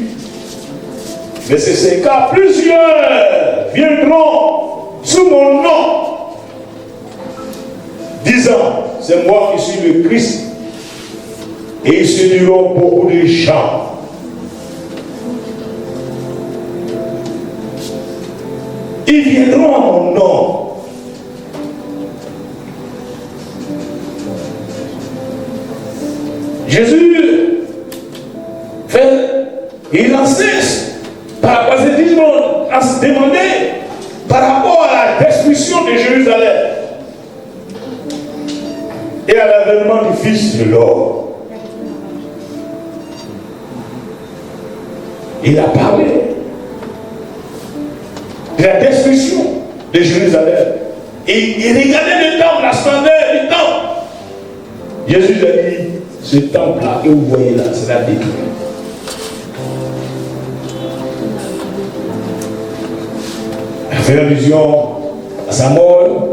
Mais c'est car plusieurs viendront sous mon nom, disant, c'est moi qui suis le Christ. Et ils séduiront beaucoup de gens. Ils viendront à mon nom. Jésus il insiste par rapport à se demander par rapport à la destruction de Jérusalem et à l'avènement du Fils de l'homme. Il a parlé de la destruction de Jérusalem. Et il regardait le temple, la splendeur du temple. Jésus a dit, ce temple-là que vous voyez là, c'est la détruire. Il a fait allusion à sa mort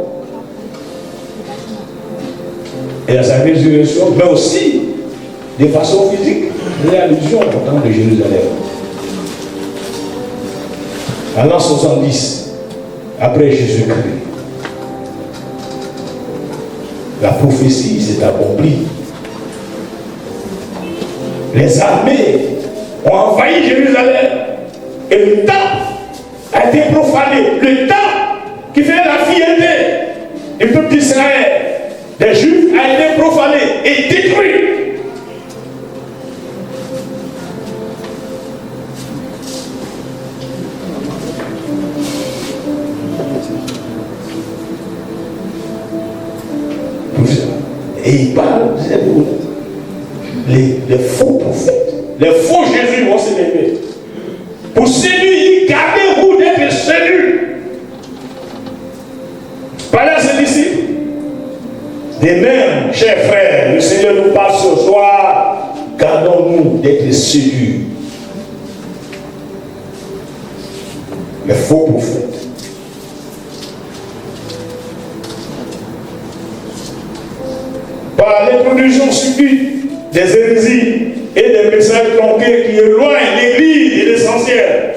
et à sa résurrection, mais aussi de façon physique, il y a allusion au temple de Jérusalem. En l'an 70, après Jésus-Christ, la prophétie s'est accomplie. Les armées ont envahi Jérusalem et le temple a été profané. Le temple qui fait la fierté du peuple d'Israël, des Juifs, a été profané et détruit. Et il parle, les faux prophètes, les faux Jésus vont se lever. Pour séduire, gardez-vous d'être séduits. Parlez à ses disciples. De même, chers frères, le Seigneur nous parle ce soir, gardons-nous d'être séduits. Les faux prophètes. Par l'introduction subite des hérésies et des messages tronqués qui éloignent l'Église et l'essentiel.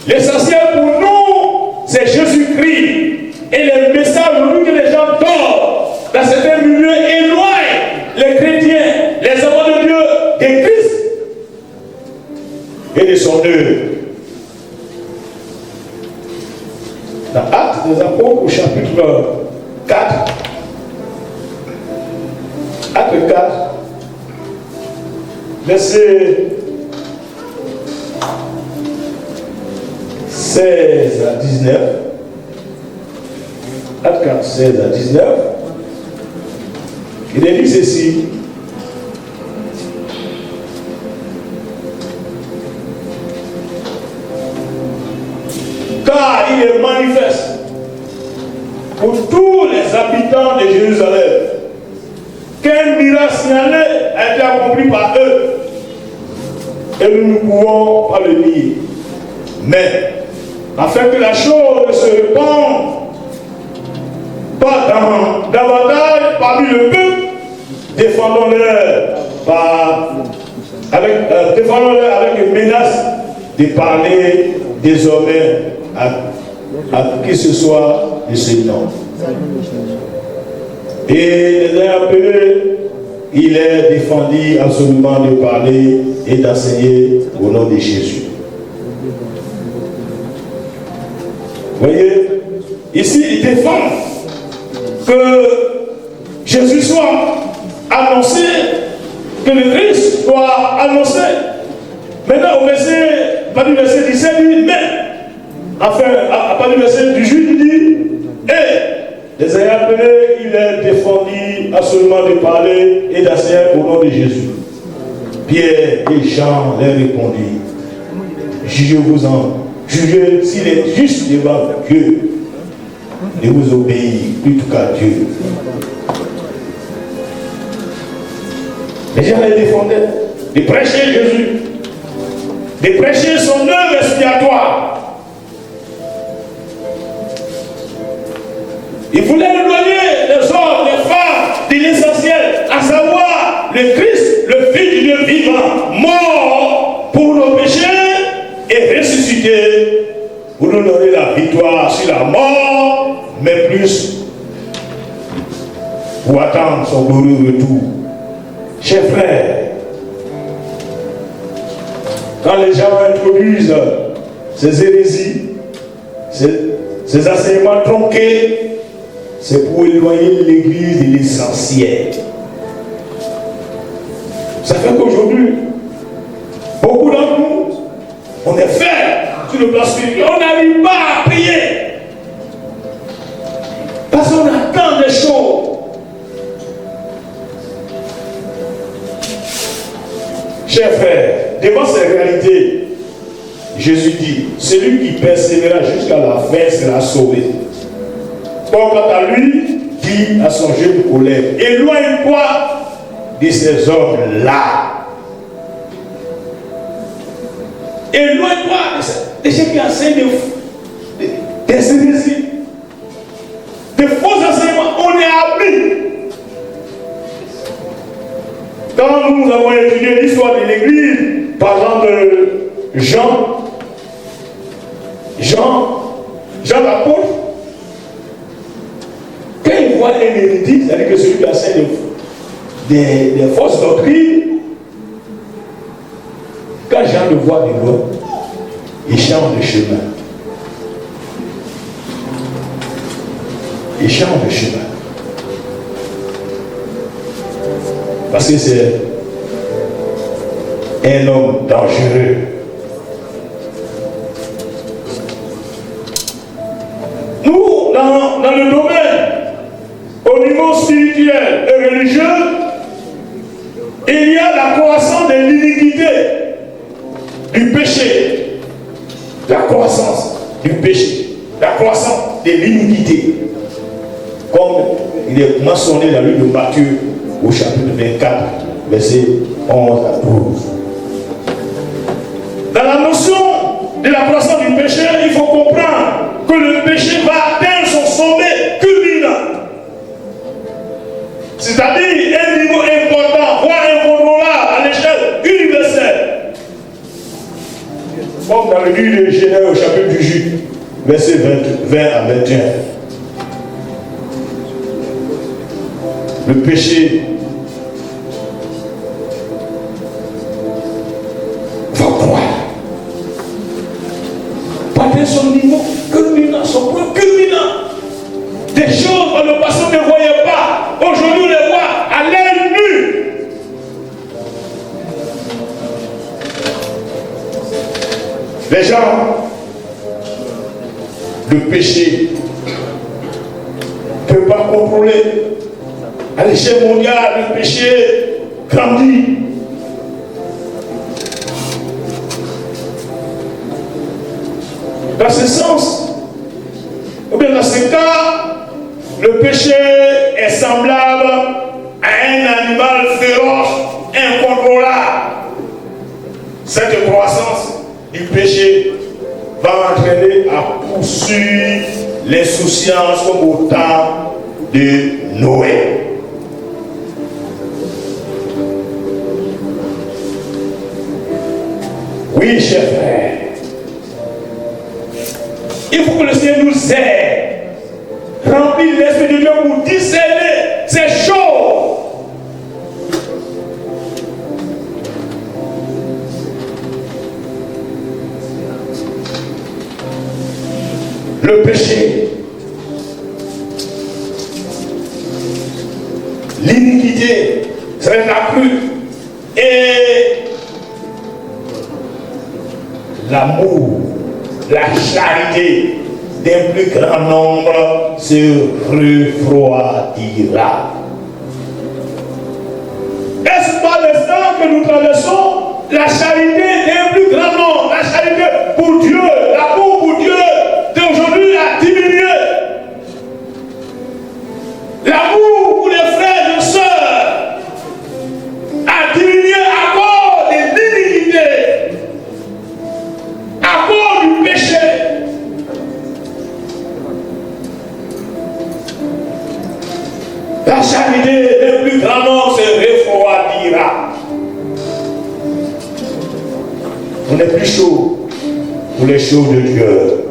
L'essentiel pour nous, c'est Jésus-Christ. Et les messages aujourd'hui que les gens donnent dans certains milieux éloignent les chrétiens, les enfants de Dieu, de Christ et de son œuvre. Dans Actes des Apôtres, au chapitre 4, Acte 4, verset 16 à 19. Acte 4, 16 à 19. Il est dit ceci. Car il est manifeste pour tous les habitants de Jérusalem qu'un miracle signalé a été accompli par eux. Et nous ne pouvons pas le nier. Mais, afin que la chose se répande pas davantage parmi le peuple, défendons-leur avec une menace de parler désormais à qui ce soit de ce nom. Et les ayant appelés, il est défendu absolument de parler et d'enseigner au nom de Jésus. Vous voyez, ici, il défend que Jésus soit annoncé, que le Christ soit annoncé. Maintenant, au verset, pas du verset 17, il dit, mais, enfin, à part du verset du juge, il dit, et les ayant appelés, il est défendu absolument de parler et d'enseigner au nom de Jésus. Pierre et Jean leur répondirent, jugez s'il est juste devant Dieu de vous obéir plutôt qu'à Dieu. Les gens les défendaient de prêcher Jésus, de prêcher son œuvre expiatoire. Il voulait éloigner les hommes, les femmes de l'essentiel, à savoir le Christ, le Fils du Dieu vivant, mort pour nos péchés et ressuscité pour nous donner la victoire sur la mort, mais plus pour attendre son glorieux retour. Chers frères, quand les gens introduisent ces hérésies, ces enseignements tronqués, c'est pour éloigner l'Église de l'essentiel. Ça fait qu'aujourd'hui, beaucoup d'entre nous, on est faibles sur le plan spirituel, on n'arrive pas à prier. Parce qu'on attend des choses. Chers frères, devant ces réalités, Jésus dit, celui qui persévérera jusqu'à la fin sera sauvé. Or, quant à lui, dit à son jeune collègue, éloigne-toi de ces hommes-là. Éloigne-toi de ceux qui enseignent des hérésies, de faux enseignements. On est habile. Quand nous avons étudié l'histoire de l'Église, parlant de Jean l'apôtre, quand il voit un hérétique, c'est-à-dire que celui qui enseigne des fausses doctrines, quand Jean le voit de loin, il change de chemin. Il change de chemin. Parce que c'est un homme dangereux. Nous, dans le domaine, au niveau spirituel et religieux, il y a la croissance de l'iniquité, du péché. La croissance du péché, la croissance de l'iniquité. Comme il est mentionné dans le livre de Matthieu, au chapitre 24, verset 11 à 12. Dans la notion de la croissance du péché, il faut comprendre que le péché va atteindre son sommet culminant. C'est-à-dire un niveau important, voire incontrôlable à l'échelle universelle. Comme dans le livre de Genèse au chapitre du Jude, verset 20 à 21. Le péché va croire. Pas de son niveau culminant, son point culminant. Des choses que le passé ne voyait pas. Aujourd'hui, on les voit à l'œil nu. Les gens, le péché ne peut pas contrôler. À l'échelle mondiale, le péché grandit. Dans ce sens, ou bien dans ce cas, le péché est semblable à un animal féroce, incontrôlable. Cette croissance du péché va entraîner à poursuivre l'insouciance comme au temps de Noé. Oui, chers frères, il faut que le Seigneur nous aide, remplir l'Esprit de Dieu pour discerner ces choses. Le péché, l'iniquité serait accrue et l'amour, la charité d'un plus grand nombre se refroidira. Est-ce pas l'instant que nous traversons la charité d'un plus grand nombre, la charité pour Dieu, l'amour pour Dieu d'aujourd'hui a diminué. L'amour pour les frères et sœurs a diminué à cause de l'iniquité, à cause du péché. La charité des plus grands nombre se refroidira. On n'est plus chaud pour les choses de Dieu.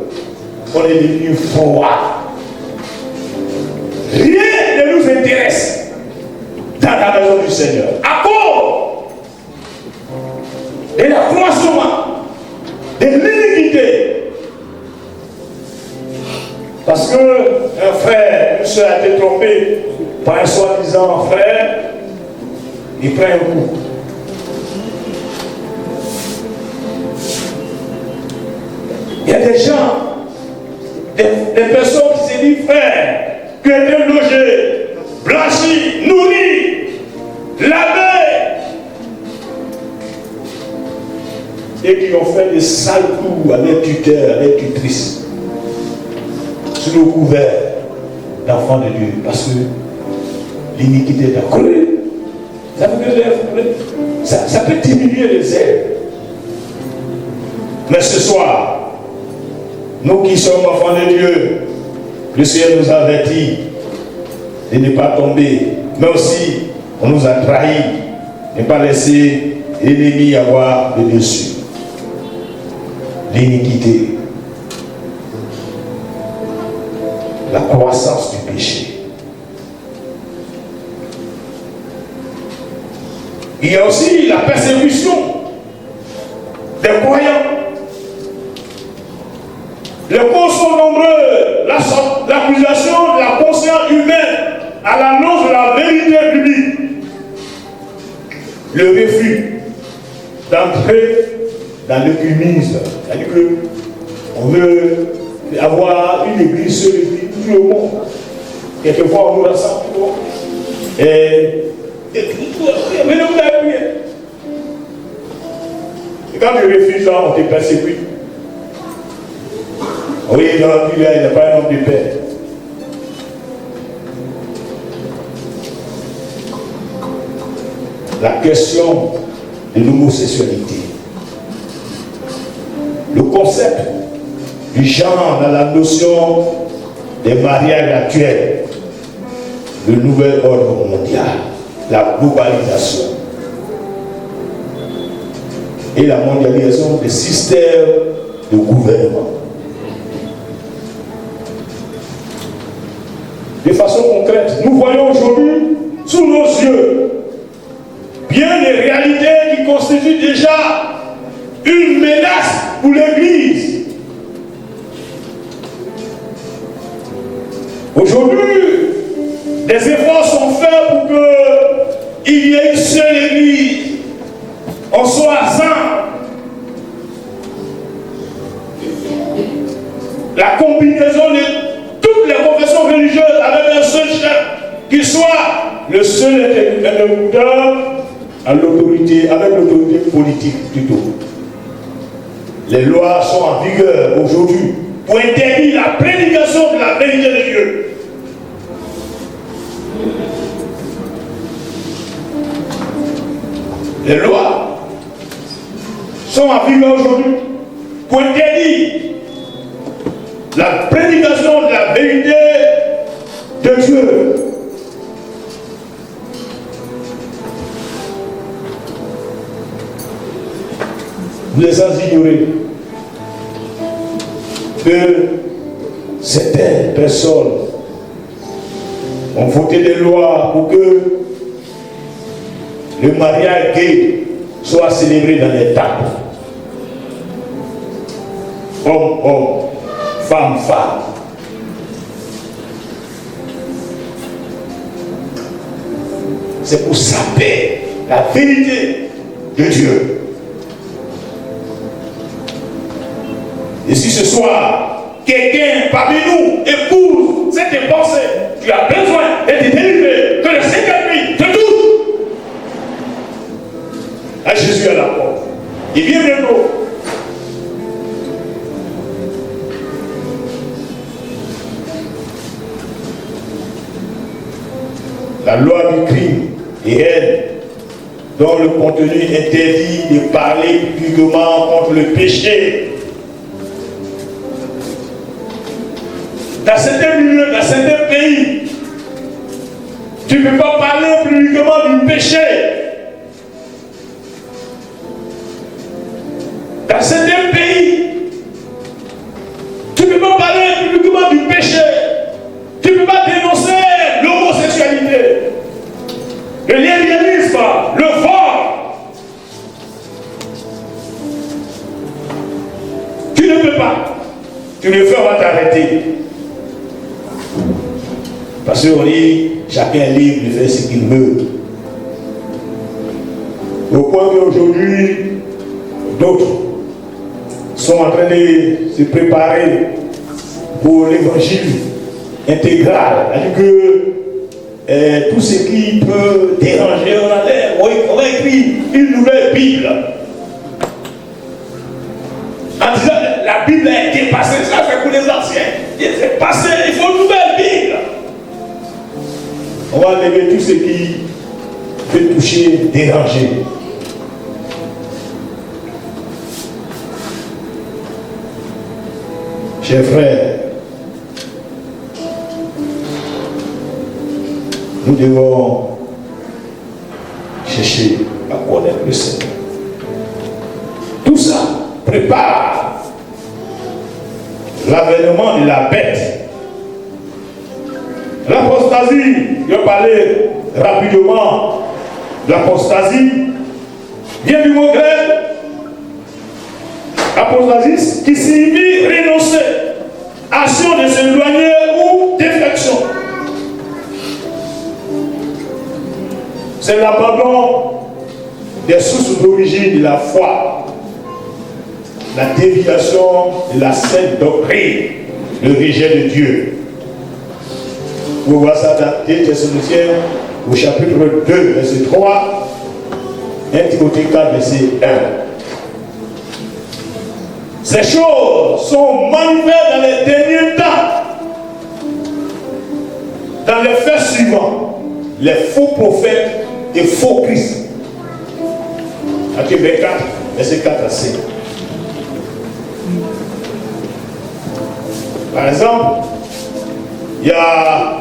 On est devenu froid. Rien ne nous intéresse dans la maison du Seigneur. À cause de l'accroissement de l'iniquité. Parce qu'un frère, une soeur a été trompé par un soi-disant frère, il prend un coup. Il y a des gens, des personnes qui se disent frères, qui ont été logés, blanchis, nourris, lavés, et qui ont fait des sales coups à leurs tuteurs, à leurs tutrices, sous le couvert d'enfants de Dieu, parce que l'iniquité est accrue. Ça peut diminuer les ailes. Mais ce soir, nous qui sommes enfants de Dieu, le Seigneur nous a avertis de ne pas tomber, mais aussi on nous a trahis, de ne pas laisser l'ennemi avoir le dessus. L'iniquité, la croissance du péché. Il y a aussi la persécution des croyants. Les causes sont nombreuses. L'accusation de la conscience humaine à l'annonce de la vérité publique. Le refus d'entrer dans l'œcuménisme. C'est-à-dire qu'on veut avoir une église sur tout le monde. Quelquefois, on nous rassemble tout le monde. Et quand tu refuses, on te persécute. Oui, il n'est pas un homme de paix. La question de l'homosexualité. Le concept du genre dans la notion des mariages actuels. Le nouvel ordre mondial. La globalisation. Et la mondialisation des systèmes de gouvernement. De façon concrète, nous voyons aujourd'hui, sous nos yeux, bien des réalités qui constituent déjà une menace pour l'Église. Aujourd'hui, des efforts sont faits pour qu'il y ait une seule Église. On soit ensemble. La combinaison de toutes les confessions religieuses avec un seul chef qui soit le seul interlocuteur à l'autorité, avec l'autorité politique plutôt. Les lois sont en vigueur aujourd'hui pour interdire la prédication de la vérité de Dieu. Les lois sont en vigueur aujourd'hui pour interdire la prédication de la vérité de Dieu. Vous les ignorez que certaines personnes ont voté des lois pour que le mariage gay soit célébré dans les temples. Homme, homme, femme, femme. C'est pour saper la vérité de Dieu. Et si ce soir, quelqu'un parmi nous épouse cette pensée, tu as besoin d'être délivré, que le Saint-Esprit te touche. À Jésus à la porte. Il vient bientôt. La loi du crime et elle, dont le contenu interdit de parler publiquement contre le péché. Dans certains milieux, dans certains pays, tu ne peux pas parler publiquement du péché. Dans certains pays, tu ne peux pas parler publiquement du péché. Tu ne peux pas dénoncer l'homosexualité, le lesbianisme, le vol. Tu ne peux pas. Tu le fais, on va t'arrêter. Parce qu'on dit, chacun est libre de faire ce qu'il veut. Au point qu'aujourd'hui, d'autres sont en train de se préparer pour l'évangile intégral. C'est-à-dire que tout ce qui peut déranger, on a écrit une nouvelle Bible. En disant la Bible a été passée, ça c'est pour les anciens. C'est passé, il faut une nouvelle Bible. On va enlever tout ce qui peut toucher, déranger. Chers frères, nous devons chercher à connaître le Seigneur. Tout ça prépare l'avènement de la bête. L'apostasie, je vais parler rapidement de l'apostasie, vient du mot grec apostasie qui signifie renoncer, action de s'éloigner ou défection. C'est l'abandon des sources d'origine de la foi, la déviation de la sainte doctrine, le rejet de Dieu. Vous voyez ça dans 2 Thessaloniciens au chapitre 2, verset 3, 1 Timothée 4, verset 1. Ces choses sont manifestes dans les derniers temps. Dans les faits suivants, les faux prophètes et faux Christ. Matthieu 24, verset 4 à 5. Par exemple, il y a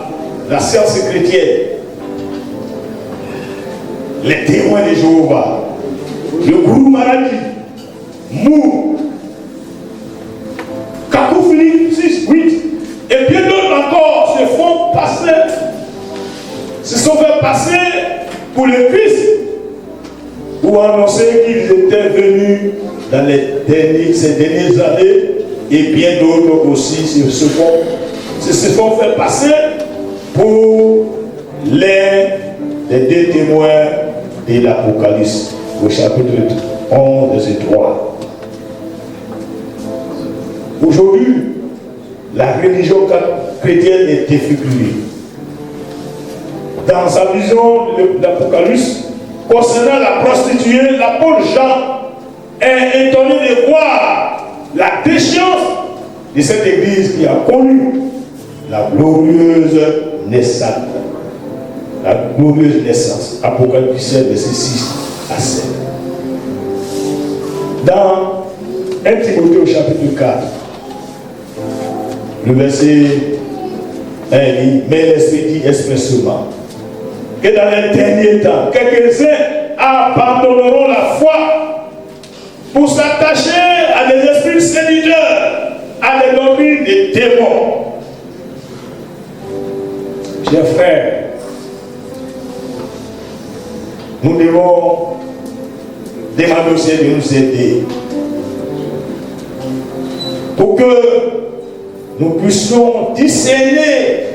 la science chrétienne, les témoins de Jéhovah, le gourou Maradi, Mou, Kakoufili 6, 8, et bien d'autres encore se sont fait passer pour le Christ, pour annoncer qu'ils étaient venus dans ces dernières années, et bien d'autres aussi se font fait passer pour les deux témoins de l'Apocalypse, au chapitre 11, verset 3. Aujourd'hui, la religion chrétienne est défigurée. Dans sa vision de l'Apocalypse, concernant la prostituée, l'apôtre Jean est étonné de voir la déchéance de cette église qui a connu la glorieuse naissance. La glorieuse naissance. Apocalypse 17, verset 6 à 7. Dans 1 Timothée au chapitre 4, le verset 1 dit, mais l'Esprit dit expressément que dans les derniers temps, quelques-uns abandonneront la foi pour s'attacher à des esprits séduiseurs, à des doctrines des démons, chers frères, nous devons demander au Seigneur de nous aider pour que nous puissions discerner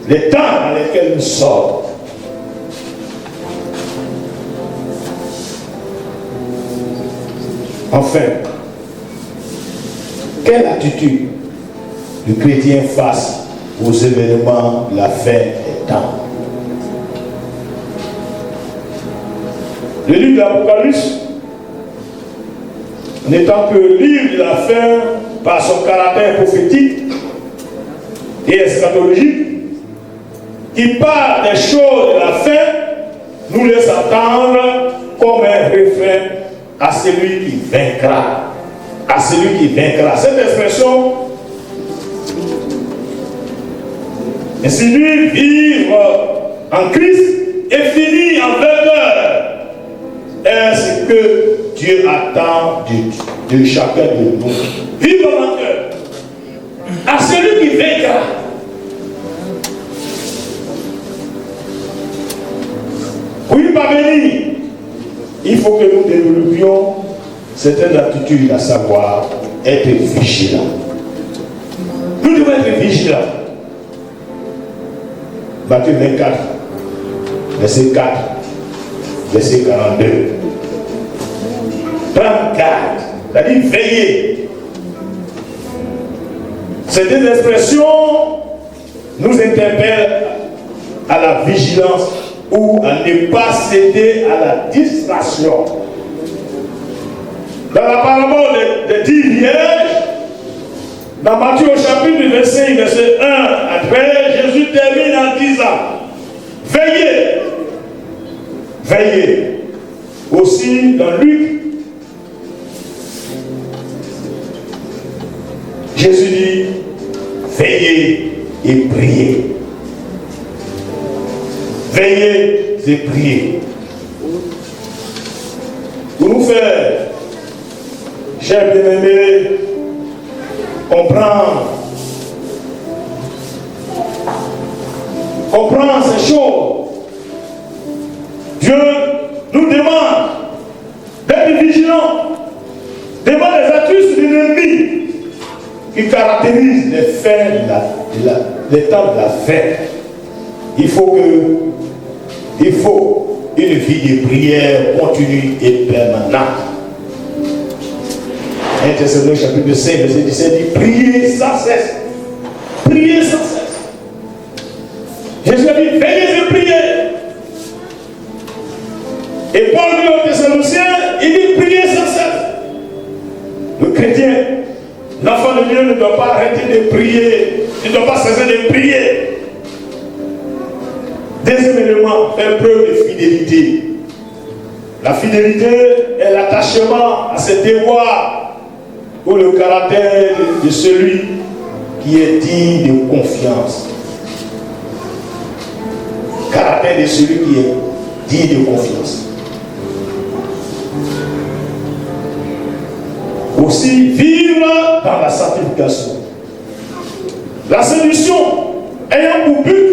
les temps dans lesquels nous sommes. Enfin, quelle attitude le chrétien face aux événements de la fin des temps? Le livre de l'Apocalypse n'étant que le livre de la fin par son caractère prophétique et eschatologique, qui parle des choses de la fin, nous les attendre comme un refrain à celui qui vaincra. À celui qui vaincra. Cette expression insinue vivre en Christ et finir en vainqueur. Est ce que Dieu attend de chacun de nous. Vivre en vainqueur. À celui qui vaincra. Pour y parvenir, il faut que nous développions certaines attitudes, à savoir être vigilants. Nous devons être vigilants. Matthieu 24, verset 4, verset 42. Prendre garde, c'est-à-dire veiller. Ces deux expressions nous interpellent à la vigilance ou à ne pas céder à la distraction. Dans la parabole des 10 vierges, dans Matthieu au chapitre 25, verset 1 à 13, Jésus termine en disant: veillez, veillez. Aussi dans Luc, Jésus dit: veillez et priez. Veillez et priez. Pour nous faire, chers bien-aimés, comprendre ces choses, Dieu nous demande d'être vigilants, devant les astuces de l'ennemi qui caractérisent les fins les temps de la fin. Il faut une vie de prière continue et permanente. 1 Thessaloniciens chapitre 5, verset 17 dit: priez sans cesse. Priez sans cesse. Jésus a dit: veillez et priez. Et Paul dit aux Thessaloniciens, il dit: priez sans cesse. Le chrétien, l'enfant de Dieu ne doit pas arrêter de prier. Il ne doit pas cesser de prier. Deuxième élément, faire preuve de fidélité. La fidélité est l'attachement à ses devoirs ou le caractère de celui qui est digne de confiance. Caractère de celui qui est digne de confiance. Aussi, vivre dans la sanctification. La séduction ayant pour but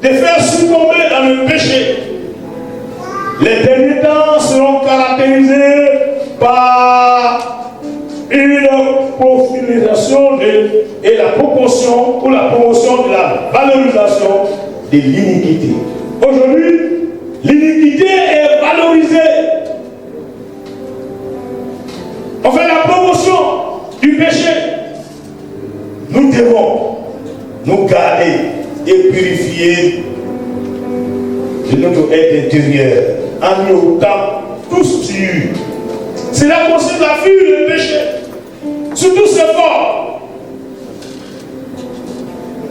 de faire succomber dans le péché. Les derniers temps seront caractérisés par une profilisation et la promotion ou la promotion de la valorisation de l'iniquité. Aujourd'hui, l'iniquité est valorisée. On fait la promotion du péché. Nous devons nous garder et purifier de notre être intérieur en y ôtant tous purs. C'est là qu'on se la fuir le péché. Surtout c'est fort.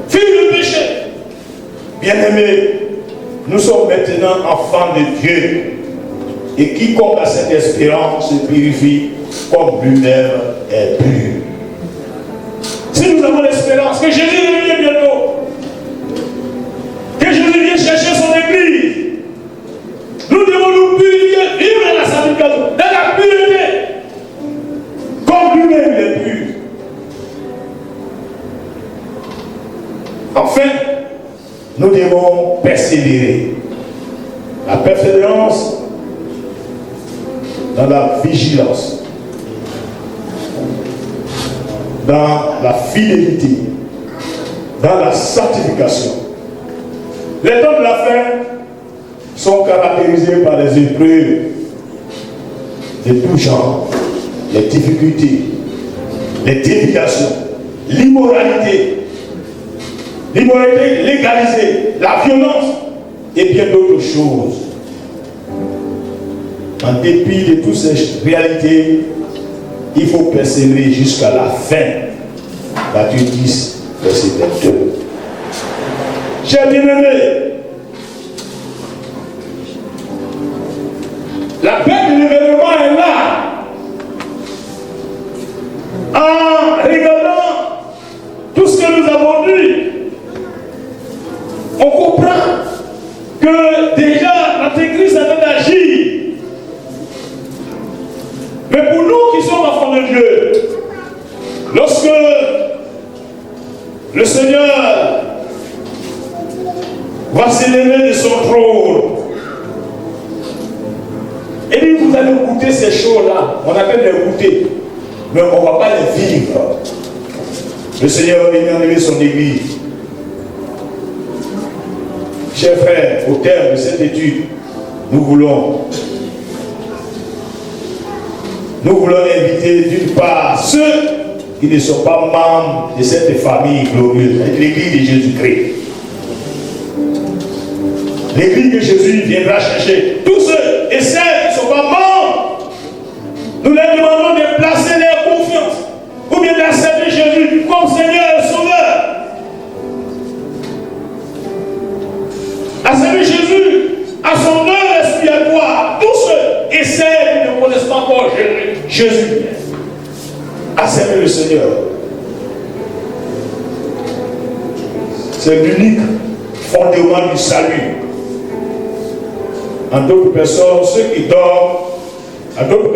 Fuir le péché. Bien-aimés, nous sommes maintenant enfants de Dieu. Et quiconque a cette espérance se purifie comme lui-même est pur. Si nous avons l'espérance que Jésus revient bientôt, que Jésus vient chercher son église, nous devons nous purifier, vivre dans la sanctification, dans la pureté, comme lui-même est pur. Enfin, nous devons persévérer. La persévérance dans la vigilance, dans la fidélité, dans la sanctification. Les temps de la fin sont caractérisés par les épreuves de tout genre, les difficultés, les déviations, l'immoralité légalisée, la violence et bien d'autres choses. En dépit de toutes ces réalités, il faut persévérer jusqu'à la fin. Matthieu 10, verset 22. Chers bien-aimés, la paix de l'événement est là. En regardant tout ce que nous avons dit, on comprend que déjà l'Antéchrist a train d'agir. Mais pour nous qui sommes enfants de Dieu, lorsque le Seigneur va s'élever de son trône, et dit, vous allez goûter ces choses-là, on appelle les goûter, mais on ne va pas les vivre. Le Seigneur va venir enlever son église. Chers frères, au terme de cette étude, nous voulons inviter d'une part ceux qui ne sont pas membres de cette famille glorieuse, l'église de Jésus-Christ. L'église de Jésus viendra chercher tous ceux et celles qui ne sont pas membres. Nous leur demandons de placer leur confiance ou bien d'accepter Jésus comme Seigneur et Sauveur. Accepter Jésus à son œuvre expiatoire. Tous ceux et celles qui ne connaissent pas encore Jésus. Accepter le Seigneur. C'est l'unique fondement du salut. En d'autres personnes, ceux qui dorment,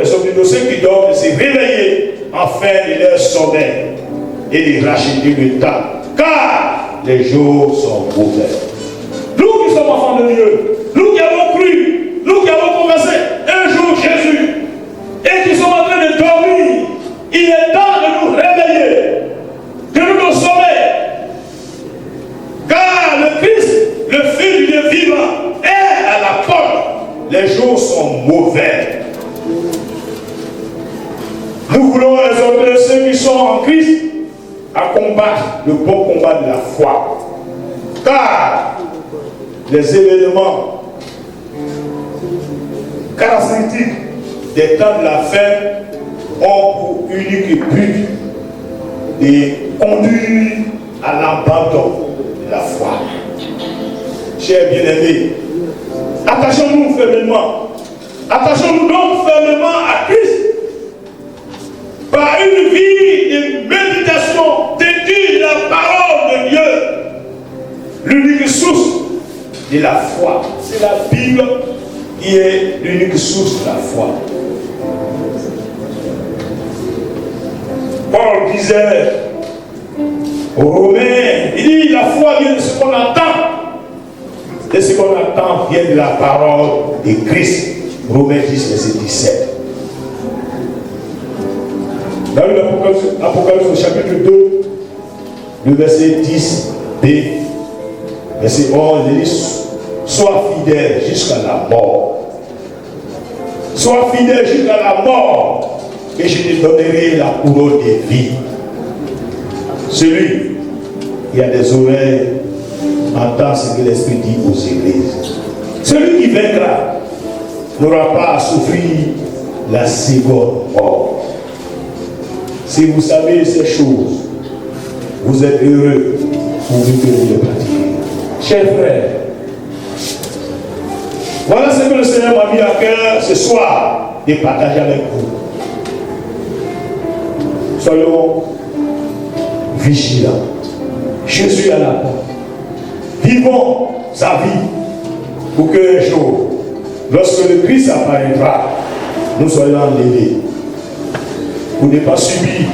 ceux qui dorment, de se réveiller enfin de leur sommeil et de racheter le temps. Car les jours sont mauvais. Nous qui sommes enfants de Dieu, nous qui avons cru, nous qui avons commencé un jour Jésus, et qui sommes en train de dormir, il est temps de nous réveiller, de nous sommeil. Car le Christ, le Fils du Dieu vivant, est à la porte. Les jours sont mauvais. Nous voulons exhorter ceux qui sont en Christ à combattre le bon combat de la foi. Car les événements caractéristiques des temps de la fin ont pour unique but de conduire à l'abandon de la foi. Chers bien-aimés, attachons-nous fermement. Attachons-nous donc fermement à Christ par une vie de méditation, d'étude de la parole de Dieu. L'unique source de la foi, c'est la Bible qui est l'unique source de la foi. Paul disait aux Romains, il dit la foi vient de ce qu'on entend. Et ce qu'on entend vient de la parole de Christ. Romains 10, verset 17. Dans l'Apocalypse au chapitre 2, le verset 10b, verset 11, il dit, sois fidèle jusqu'à la mort. Sois fidèle jusqu'à la mort, et je te donnerai la couronne de vie. Celui qui a des oreilles entend ce que l'Esprit dit aux églises. Celui qui vaincra n'aura pas à souffrir la seconde mort. Si vous savez ces choses, vous êtes heureux pourvu que vous les pratiquez. Chers frères, voilà ce que le Seigneur m'a mis à cœur ce soir de partager avec vous. Soyons vigilants. Jésus à la porte. Vivons sa vie pour qu'un jour, lorsque le Christ apparaîtra, nous soyons enlevés. Pour ne pas subir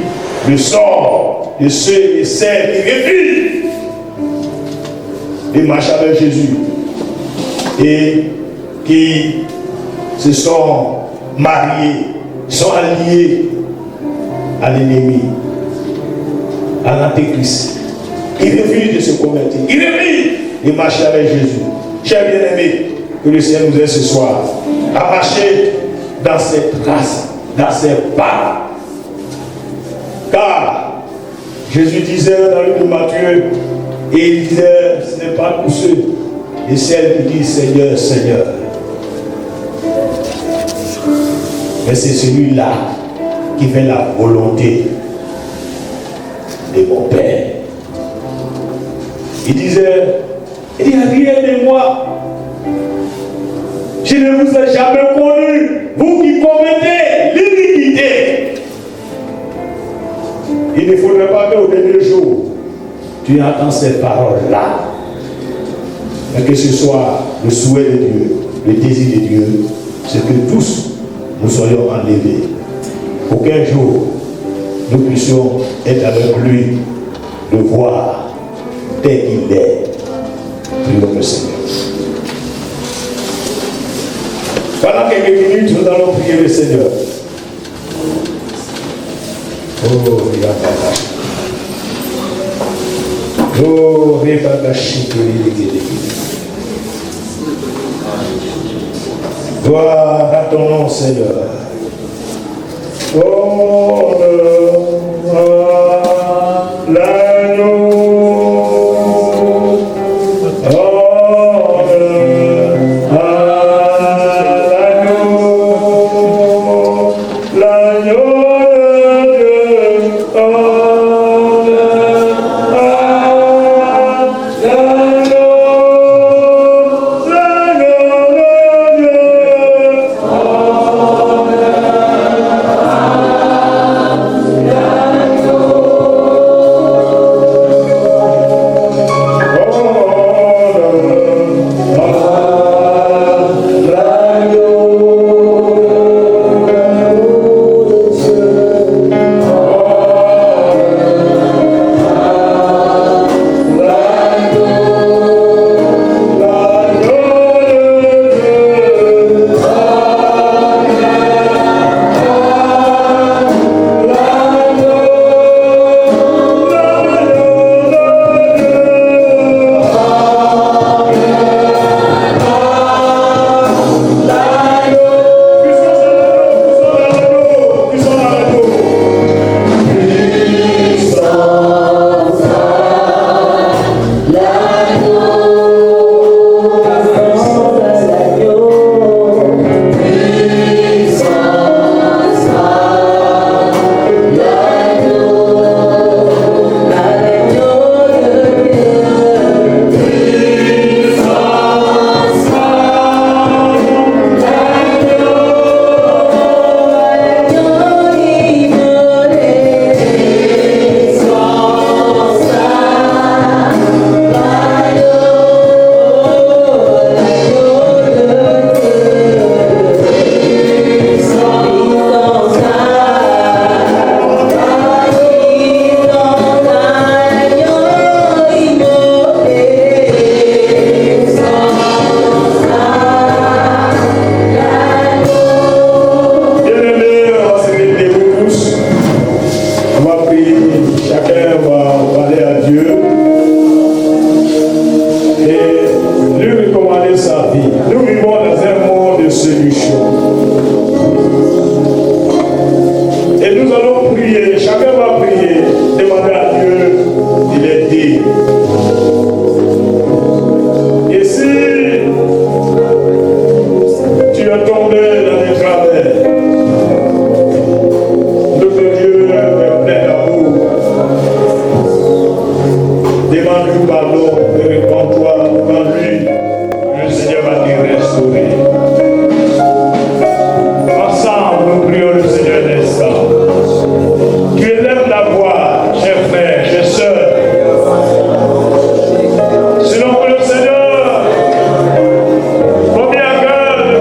le sort de ceux et celles qui refusent de marcher avec Jésus et qui se sont mariés, sont alliés à l'ennemi, à l'antéchrist. Ils refusent de se convertir. Ils refusent de marcher avec Jésus. Chers bien-aimés, que le Seigneur nous aide ce soir à marcher dans ses traces, dans ses pas. Car Jésus disait dans le livre de Matthieu, et il disait, ce n'est pas tous ceux et celles qui disent Seigneur, Seigneur, mais c'est celui-là qui fait la volonté de mon Père. Il disait, il n'y a rien de moi. Je ne vous ai jamais connu, vous qui commettez l'iniquité. Il ne faudrait pas qu'au dernier jour, tu entends ces paroles-là. Mais que ce soit le souhait de Dieu, le désir de Dieu, c'est que tous nous soyons enlevés. Pour qu'un jour, nous puissions être avec lui, le voir tel qu'il est. Prions le Seigneur. Pendant quelques minutes, nous allons prier le Seigneur. Oh, gloire à ton nom, Seigneur. Oh, l'agneau.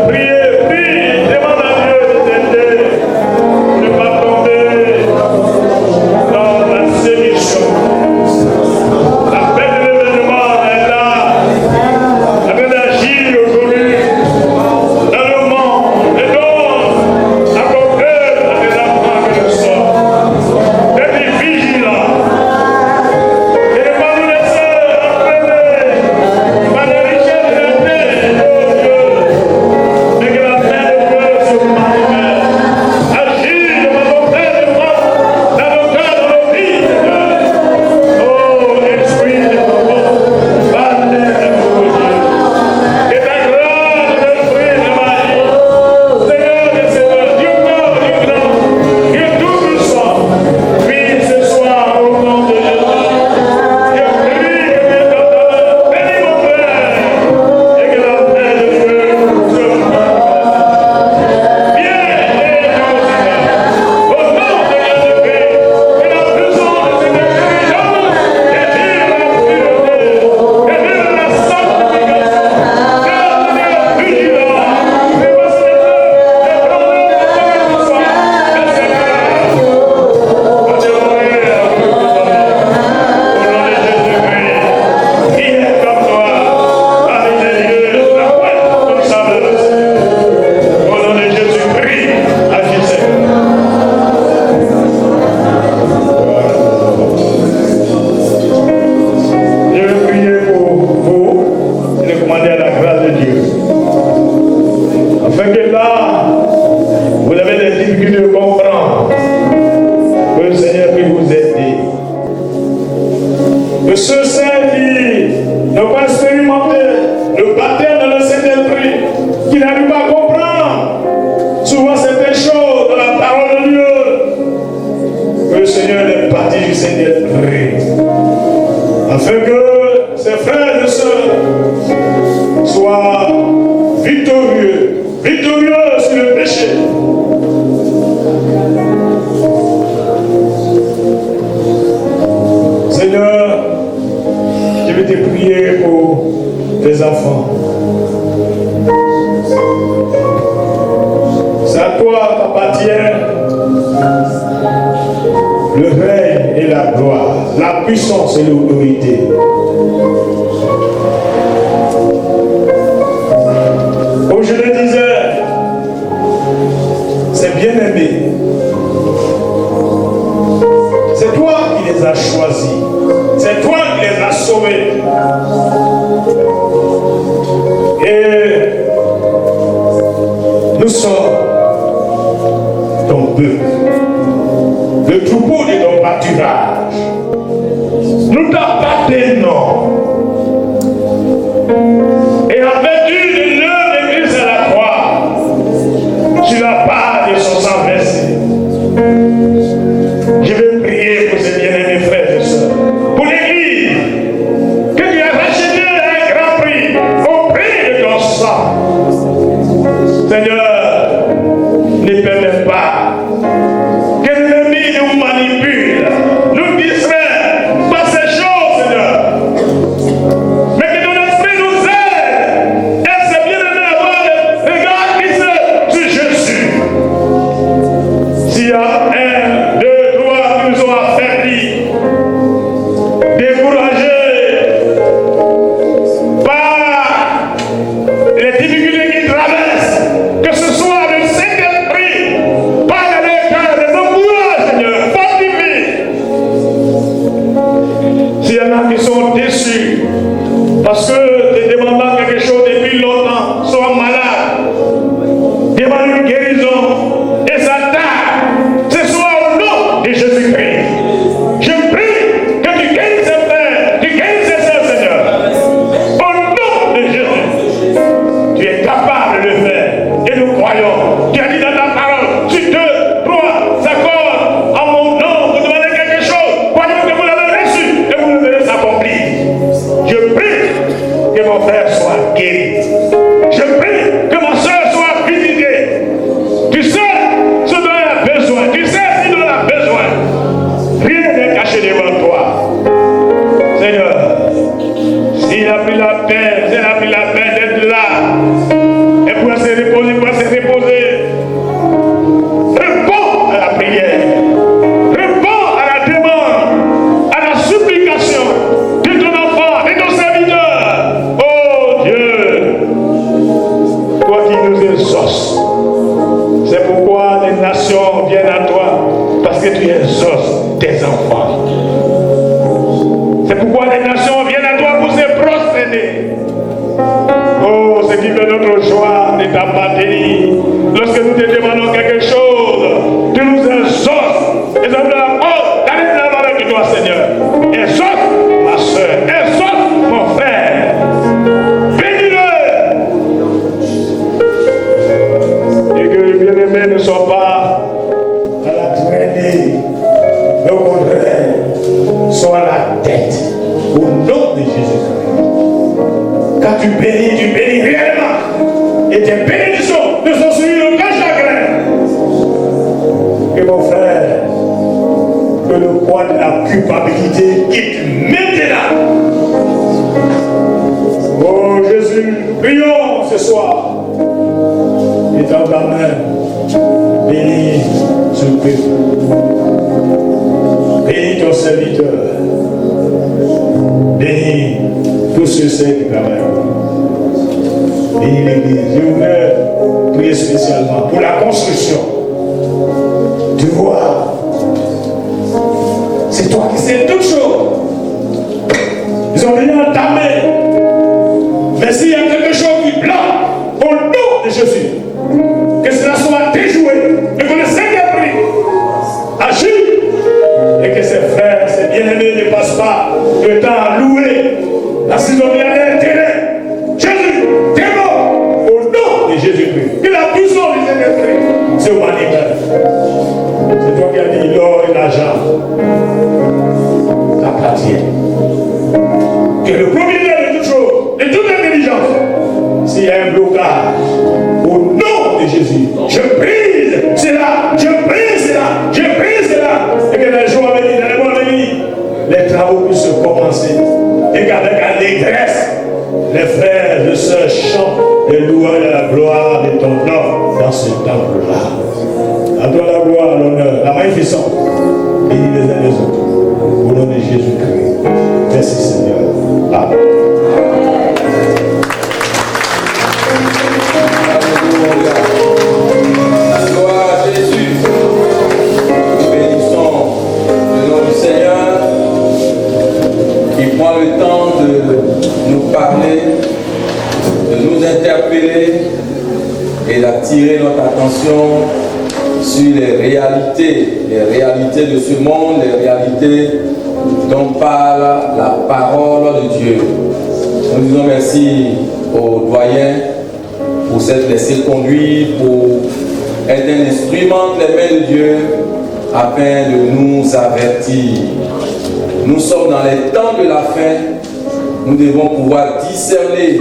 Priez, puissance et l'autorité. Comme je le disais, c'est bien aimé. C'est toi qui les as choisis. C'est toi qui les as sauvés. Et nous sommes ton peuple, le troupeau de ton pâturage. Nous t'appartenons. Et en vertu de l'œuvre de Christ à la croix, sur la part de son sang versé, je vais prier pour ces bien-aimés frères et sœurs, pour l'Église, que tu as racheté un grand prix au prix de ton sang. Seigneur, ne permets pas que l'ennemi nous manipule, nous distrait par ces choses, Seigneur. Mais que ton esprit nous aide. Et c'est bien aimé d'avoir le regard fixé sur Jésus. S'il y a 1, 2, 3 qui nous ont affaiblis, découragés par les difficultés qu'ils traversent, que ce soit le Saint-Esprit, par les cœurs, les encourages, Seigneur, fortifie. S'il y en a qui sont déçus, parce que tu demandes quelque chose depuis longtemps, soient malades, demande une guérison, et ça tarde, ce soit au nom de Jésus-Christ. Je prie que tu guérisses ces frères, tu guérisses ces sœurs, Seigneur. Au nom de Jésus, tu es capable de le faire, et nous croyons. Tu as dit dans ta parole, si 2, 3 s'accordent en mon nom, vous demandez quelque chose, croyons que vous l'avez reçu, et vous le verrez s'accomplir. Je prie que mon frère soit guéri. Je prie que ma soeur soit visitée. Tu sais ce dont elle a besoin. Tu sais ce dont elle a besoin. Rien n'est caché devant toi. Seigneur, s'il a pris la peine, s'il a pris la peine d'être là, et pour se reposer, réponds à la prière. Réponds à la demande, à la supplication de ton enfant, de ton serviteur. Oh Dieu, toi qui nous exauces. C'est pourquoi les nations viennent à toi, parce que tu exauces tes enfants. C'est pourquoi les nations viennent à toi pour se prosterner. Oh, ce qui fait notre joie de t'appartenir. Lorsque nous te demandons quelque chose, tu nous exauces. Et ça nous donne la porte d'aller de l'avant avec toi, Seigneur. Exauce ma soeur, exauce mon frère. Bénis-le. Et que les bien-aimés ne soient pas à la traînée, mais au contraire, soient à la tête. Au nom de Jésus-Christ. Quand tu bénis réellement. Et tes bénédictions ne sont suivies d'aucun chagrin. Que mon frère, que le poids de la culpabilité quitte maintenant. Oh Jésus, prions ce soir. Et dans ta main, bénis ce peuple. Bénis ton serviteur. Bénis tous ceux qui travaillent. Bénis l'Église. Je voudrais prier spécialement pour la construction. Tu vois, c'est toi qui sais toutes choses. Ils ont rien entamé. Mais s'il y a quelque chose qui bloque, au nom de Jésus, que cela soit déjoué et que le Saint-Esprit agit et que ses frères, ses bien-aimés ne passent pas le temps à louer la saisonnière d'intérêt. Jésus, t'es mort au nom de Jésus-Christ. Que la puissance du Saint-Esprit se manifeste. C'est toi qui as dit l'or et l'argent t'appartiennent. Que le propriétaire de toute chose, de toute intelligence, s'il y a un blocage, au nom de Jésus, je brise cela, je brise cela, je brise cela, et que les jours à venir, dans les mois à venir, les travaux puissent commencer, et qu'avec allégresse, les frères et sœurs chantent les louanges et la gloire de ton nom dans ce temple-là. À toi la gloire, l'honneur, la magnificence, bénis les uns les autres, au nom de Jésus-Christ. Merci Seigneur. Amen. Gloire à Jésus. Nous bénissons le nom du Seigneur qui prend le temps de nous parler, de nous interpeller et d'attirer notre attention sur les réalités de ce monde, les réalités dont parle la parole de Dieu. Nous disons merci aux doyens pour s'être laissé conduire, pour être un instrument entre les mains de Dieu afin de nous avertir. Nous sommes dans les temps de la fin. Nous devons pouvoir discerner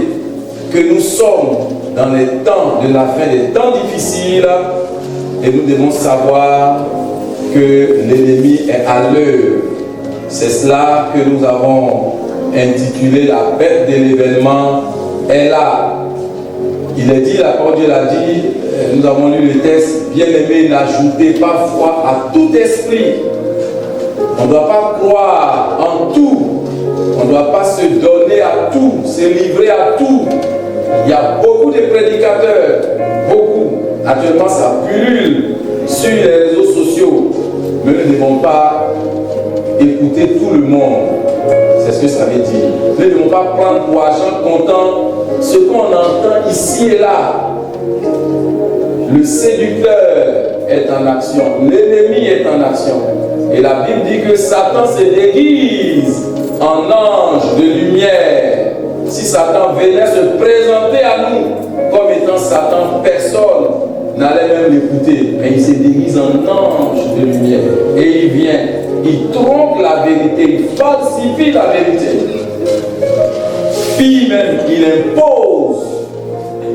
que nous sommes dans les temps de la fin, des temps difficiles, et nous devons savoir que l'ennemi est à l'heure. C'est cela que nous avons intitulé la bête de l'événement est là. Il est dit, la parole de Dieu l'a dit, nous avons lu le texte, bien aimé, n'ajoutez pas foi à tout esprit. On ne doit pas croire en tout. On ne doit pas se donner à tout, se livrer à tout. Il y a beaucoup de prédicateurs, beaucoup. Actuellement, ça pullule sur les réseaux sociaux. Mais nous ne devons pas écouter tout le monde. C'est ce que ça veut dire. Nous ne devons pas prendre pour argent comptant ce qu'on entend ici et là. Le séducteur est en action. L'ennemi est en action. Et la Bible dit que Satan se déguise en ange de lumière. Si Satan venait se présenter à nous comme étant Satan, personne n'allait même l'écouter. Mais il se déguise en ange de lumière. Et il vient, il trompe la vérité, il falsifie la vérité. Puis même, il impose,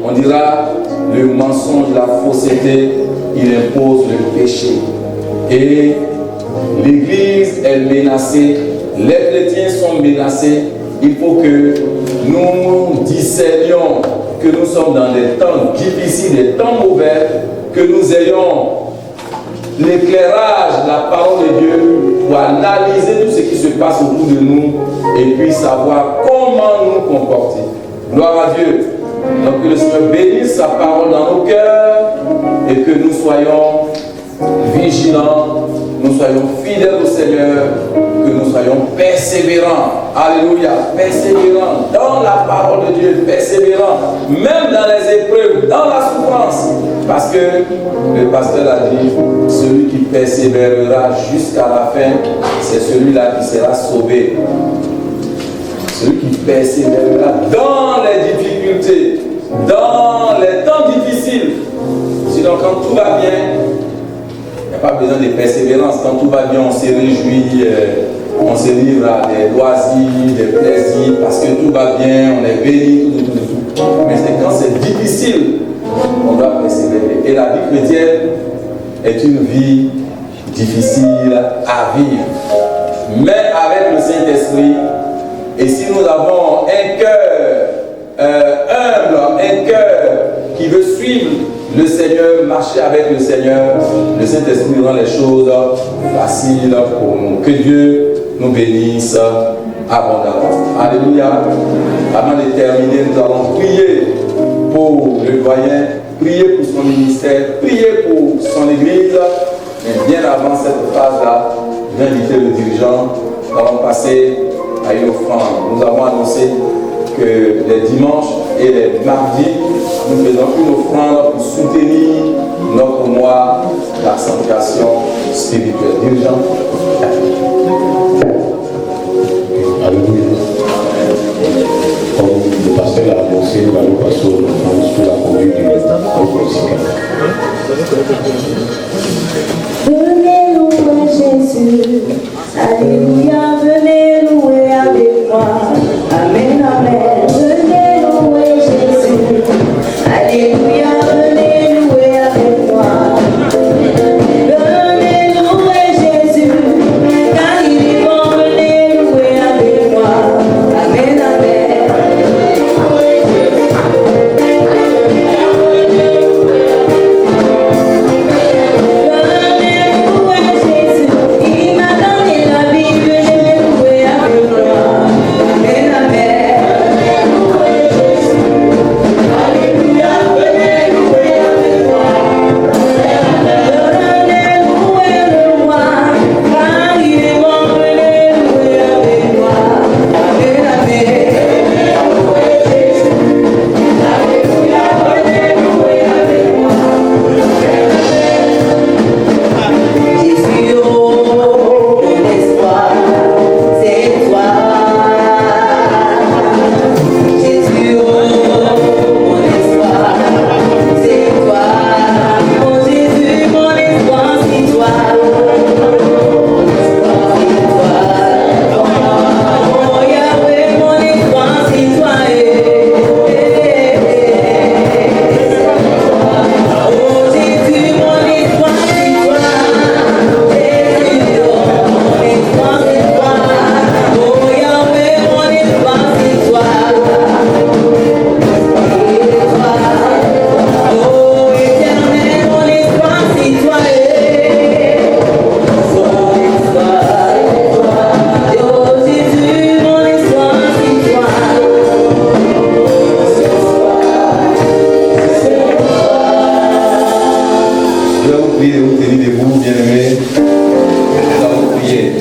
on dira, le mensonge, la fausseté, il impose le péché. Et l'Église est menacée, les chrétiens sont menacés. Il faut que nous discernions que nous sommes dans des temps difficiles, des temps mauvais, que nous ayons l'éclairage, la parole de Dieu pour analyser tout ce qui se passe autour de nous et puis savoir comment nous comporter. Gloire à Dieu. Donc que le Seigneur bénisse sa parole dans nos cœurs et que nous soyons vigilants, nous soyons fidèles au Seigneur, que nous soyons persévérants. Alléluia, persévérants dans la parole de Dieu, persévérants même dans les épreuves, dans la souffrance. Parce que le pasteur a dit, celui qui persévérera jusqu'à la fin, c'est celui-là qui sera sauvé. Celui qui persévérera dans les difficultés, dans les temps difficiles. Sinon, quand tout va bien, il n'y a pas besoin de persévérance. Quand tout va bien, on se réjouit, on se livre à des loisirs, des plaisirs, parce que tout va bien, on est béni, tout. Mais c'est quand c'est difficile, on doit persévérer. Et la vie chrétienne est une vie difficile à vivre. Mais avec le Saint-Esprit, et si nous avons un cœur humble, un cœur qui veut suivre le Seigneur, marcher avec le Seigneur, le Saint-Esprit rend les choses faciles pour nous. Que Dieu nous bénisse abondamment. Alléluia. Avant de terminer, nous allons prier pour le doyen, prier pour son ministère, prier pour son église. Mais bien avant cette phase-là, j'invite le dirigeant. Nous allons passer à une offrande. Nous avons annoncé que les dimanches et les mardis, nous faisons une offrande pour soutenir notre mois d'accentuation spirituelle. Dirigeant. Alléluia. Comme le pasteur l'a annoncé, nous allons passer aux offrandes sous la conduite du groupe musical. Venez louer Jésus, alléluia, venez louer avec moi, amen, amen. Venez louer Jésus, alléluia, venez louer avec moi. Venez louer Jésus, car il est bon, venez louer avec moi, amen, amen. Venez louer Jésus, il m'a donné la vie, venez louer avec moi. prie de vous tenir debout, bien-aimés. Nous allons prier.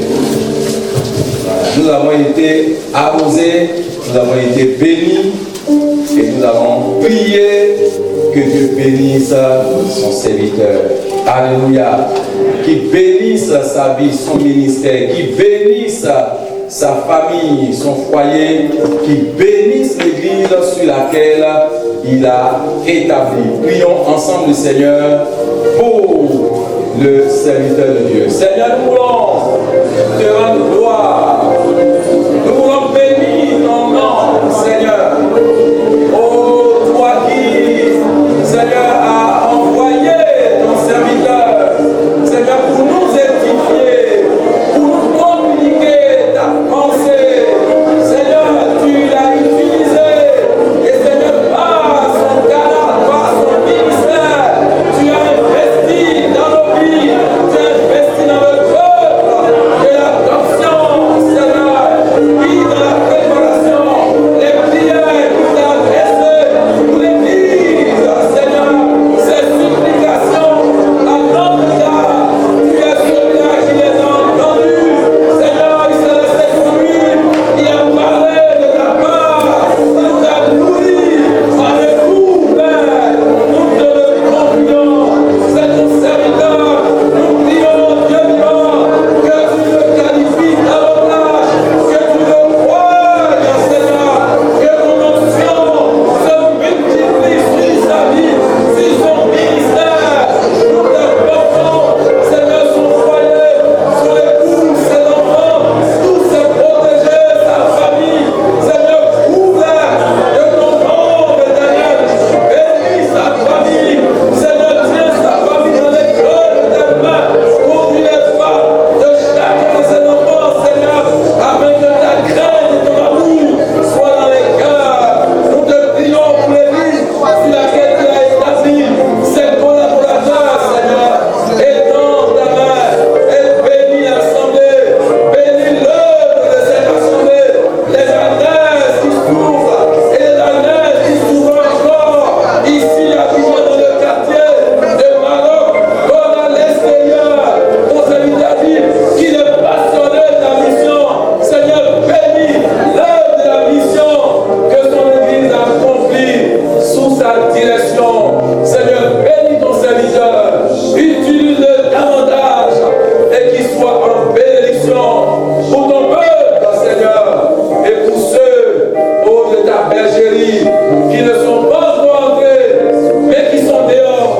Nous avons été arrosés, nous avons été bénis et nous allons prier que Dieu bénisse son serviteur. Alléluia. Qui bénisse sa vie, son ministère, qui bénisse sa famille, son foyer, qui bénisse l'église sur laquelle il a établi. Prions ensemble le Seigneur pour le serviteur de Dieu. Seigneur, nous voulons te rendre gloire. Nous voulons bénir ton nom, Seigneur. Oh, toi qui, Seigneur, a envoyé ton serviteur, Seigneur, pour nous édifier, pour nous communiquer ta pensée. Seigneur, tu l'as utilisé. Et Seigneur, par son talent, par son ministère, tu as investi dans nos vies, tu as investi dans le peuple de l'adoption, Seigneur, qui dans la préparation, les prières que tu as adressées pour l'Église, Seigneur, ces supplications à notre égard, tu es celui-là qui les a entendues, Seigneur, il s'est laissé conduire, il a parlé de ta part, il nous a nourris avec tout, Père, nous te le confions, c'est ton serviteur, nous prions, Dieu vivant, que tu le qualifies davantage, que tu le croies, Seigneur, que ton onction se multiplie sur sa vie, sur son ministère, nous te portons, Seigneur, son foyer, son époux, ses enfants, tous ses protégés, sa famille, Seigneur, couvert de ton nom, éternel, bénis sa famille, Seigneur, tiens sa famille dans les creux de tes mains, conduis les pas de chacun de ses enfants, Seigneur, afin que ta crainte et ton amour soient dans les cœurs. Nous te prions pour l'Église sur laquelle tu as établi ses collaborateurs, Seigneur, étends ta main et bénis l'assemblée, bénis l'œuvre de cette assemblée, les annonces qui s'ouvrent et les annonces qui s'ouvrent encore ici à Toulouse dans le quartier de Maroc, comme à l'extérieur, ton serviteur dit qu'il est passionné de ta mission. Seigneur, bénis l'œuvre de la mission que son Église a accomplie sous sa direction. Seigneur, bénis ton serviteur, utilise-le davantage et qu'il soit en bénédiction pour ton peuple, Seigneur, et pour ceux de ta bergerie qui ne sont pas encore entrés, mais qui sont dehors.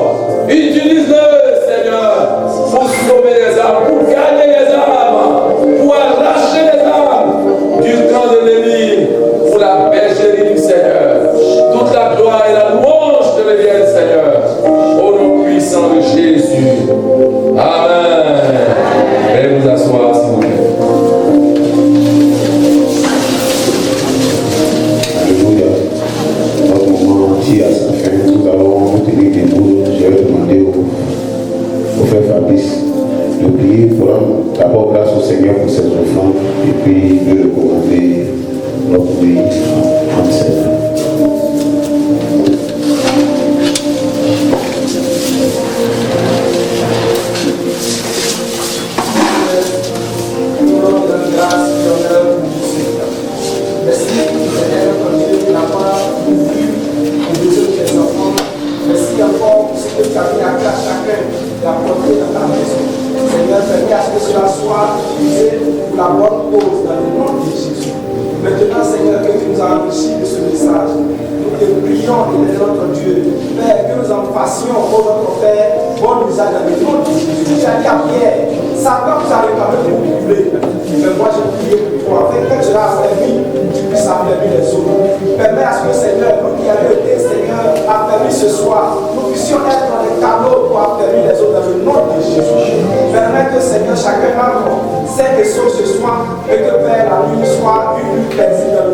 Utilise-le, Seigneur, pour sauver les âmes, pour gagner les âmes, pour arracher les âmes du camp de l'ennemi, pour la bergerie du Seigneur. Toute la gloire et la louange te reviennent, Seigneur, au nom puissant de Jésus. Amen. Veuillez vous asseoir, s'il vous plaît. Alléluia. Notre moment tire à sa fin. Nous allons nous tenir debout. Je vais demander au frère Fabrice de prier pour rendre d'abord grâce au Seigneur pour ses enfants et puis de recommander notre pays en scène. Nous rendons grâce et honneur pour Seigneur. Merci, Seigneur, notre Dieu, pour l'avoir ouvert les besoins de tes enfants. Merci encore pour ce que tu as mis à cœur chacun d'apporter dans ta maison. Seigneur, permets à ce que cela soit utilisé pour la bonne cause dans le nom de Jésus. Maintenant, Seigneur, que tu nous as enrichis de ce message. Nous te prions, éternel notre Dieu, Père, que nous en fassions, ô notre Père, bon usage dans le nom de Jésus. Tu as dit à Pierre, Satan vous a réparé pour vous brûler. Mais moi, je prie pour toi, afin que tu l'as affermi, tu puisses affermir les autres. Permets à ce que, Seigneur, nous qui avons été, Seigneur, affermis ce soir, nous puissions être dans les canaux pour affermir les autres dans le nom de Jésus. Permets que, Seigneur, chacun d'entre nous sait des choses ce soir et que, Père, la nuit soit une nuit paisible.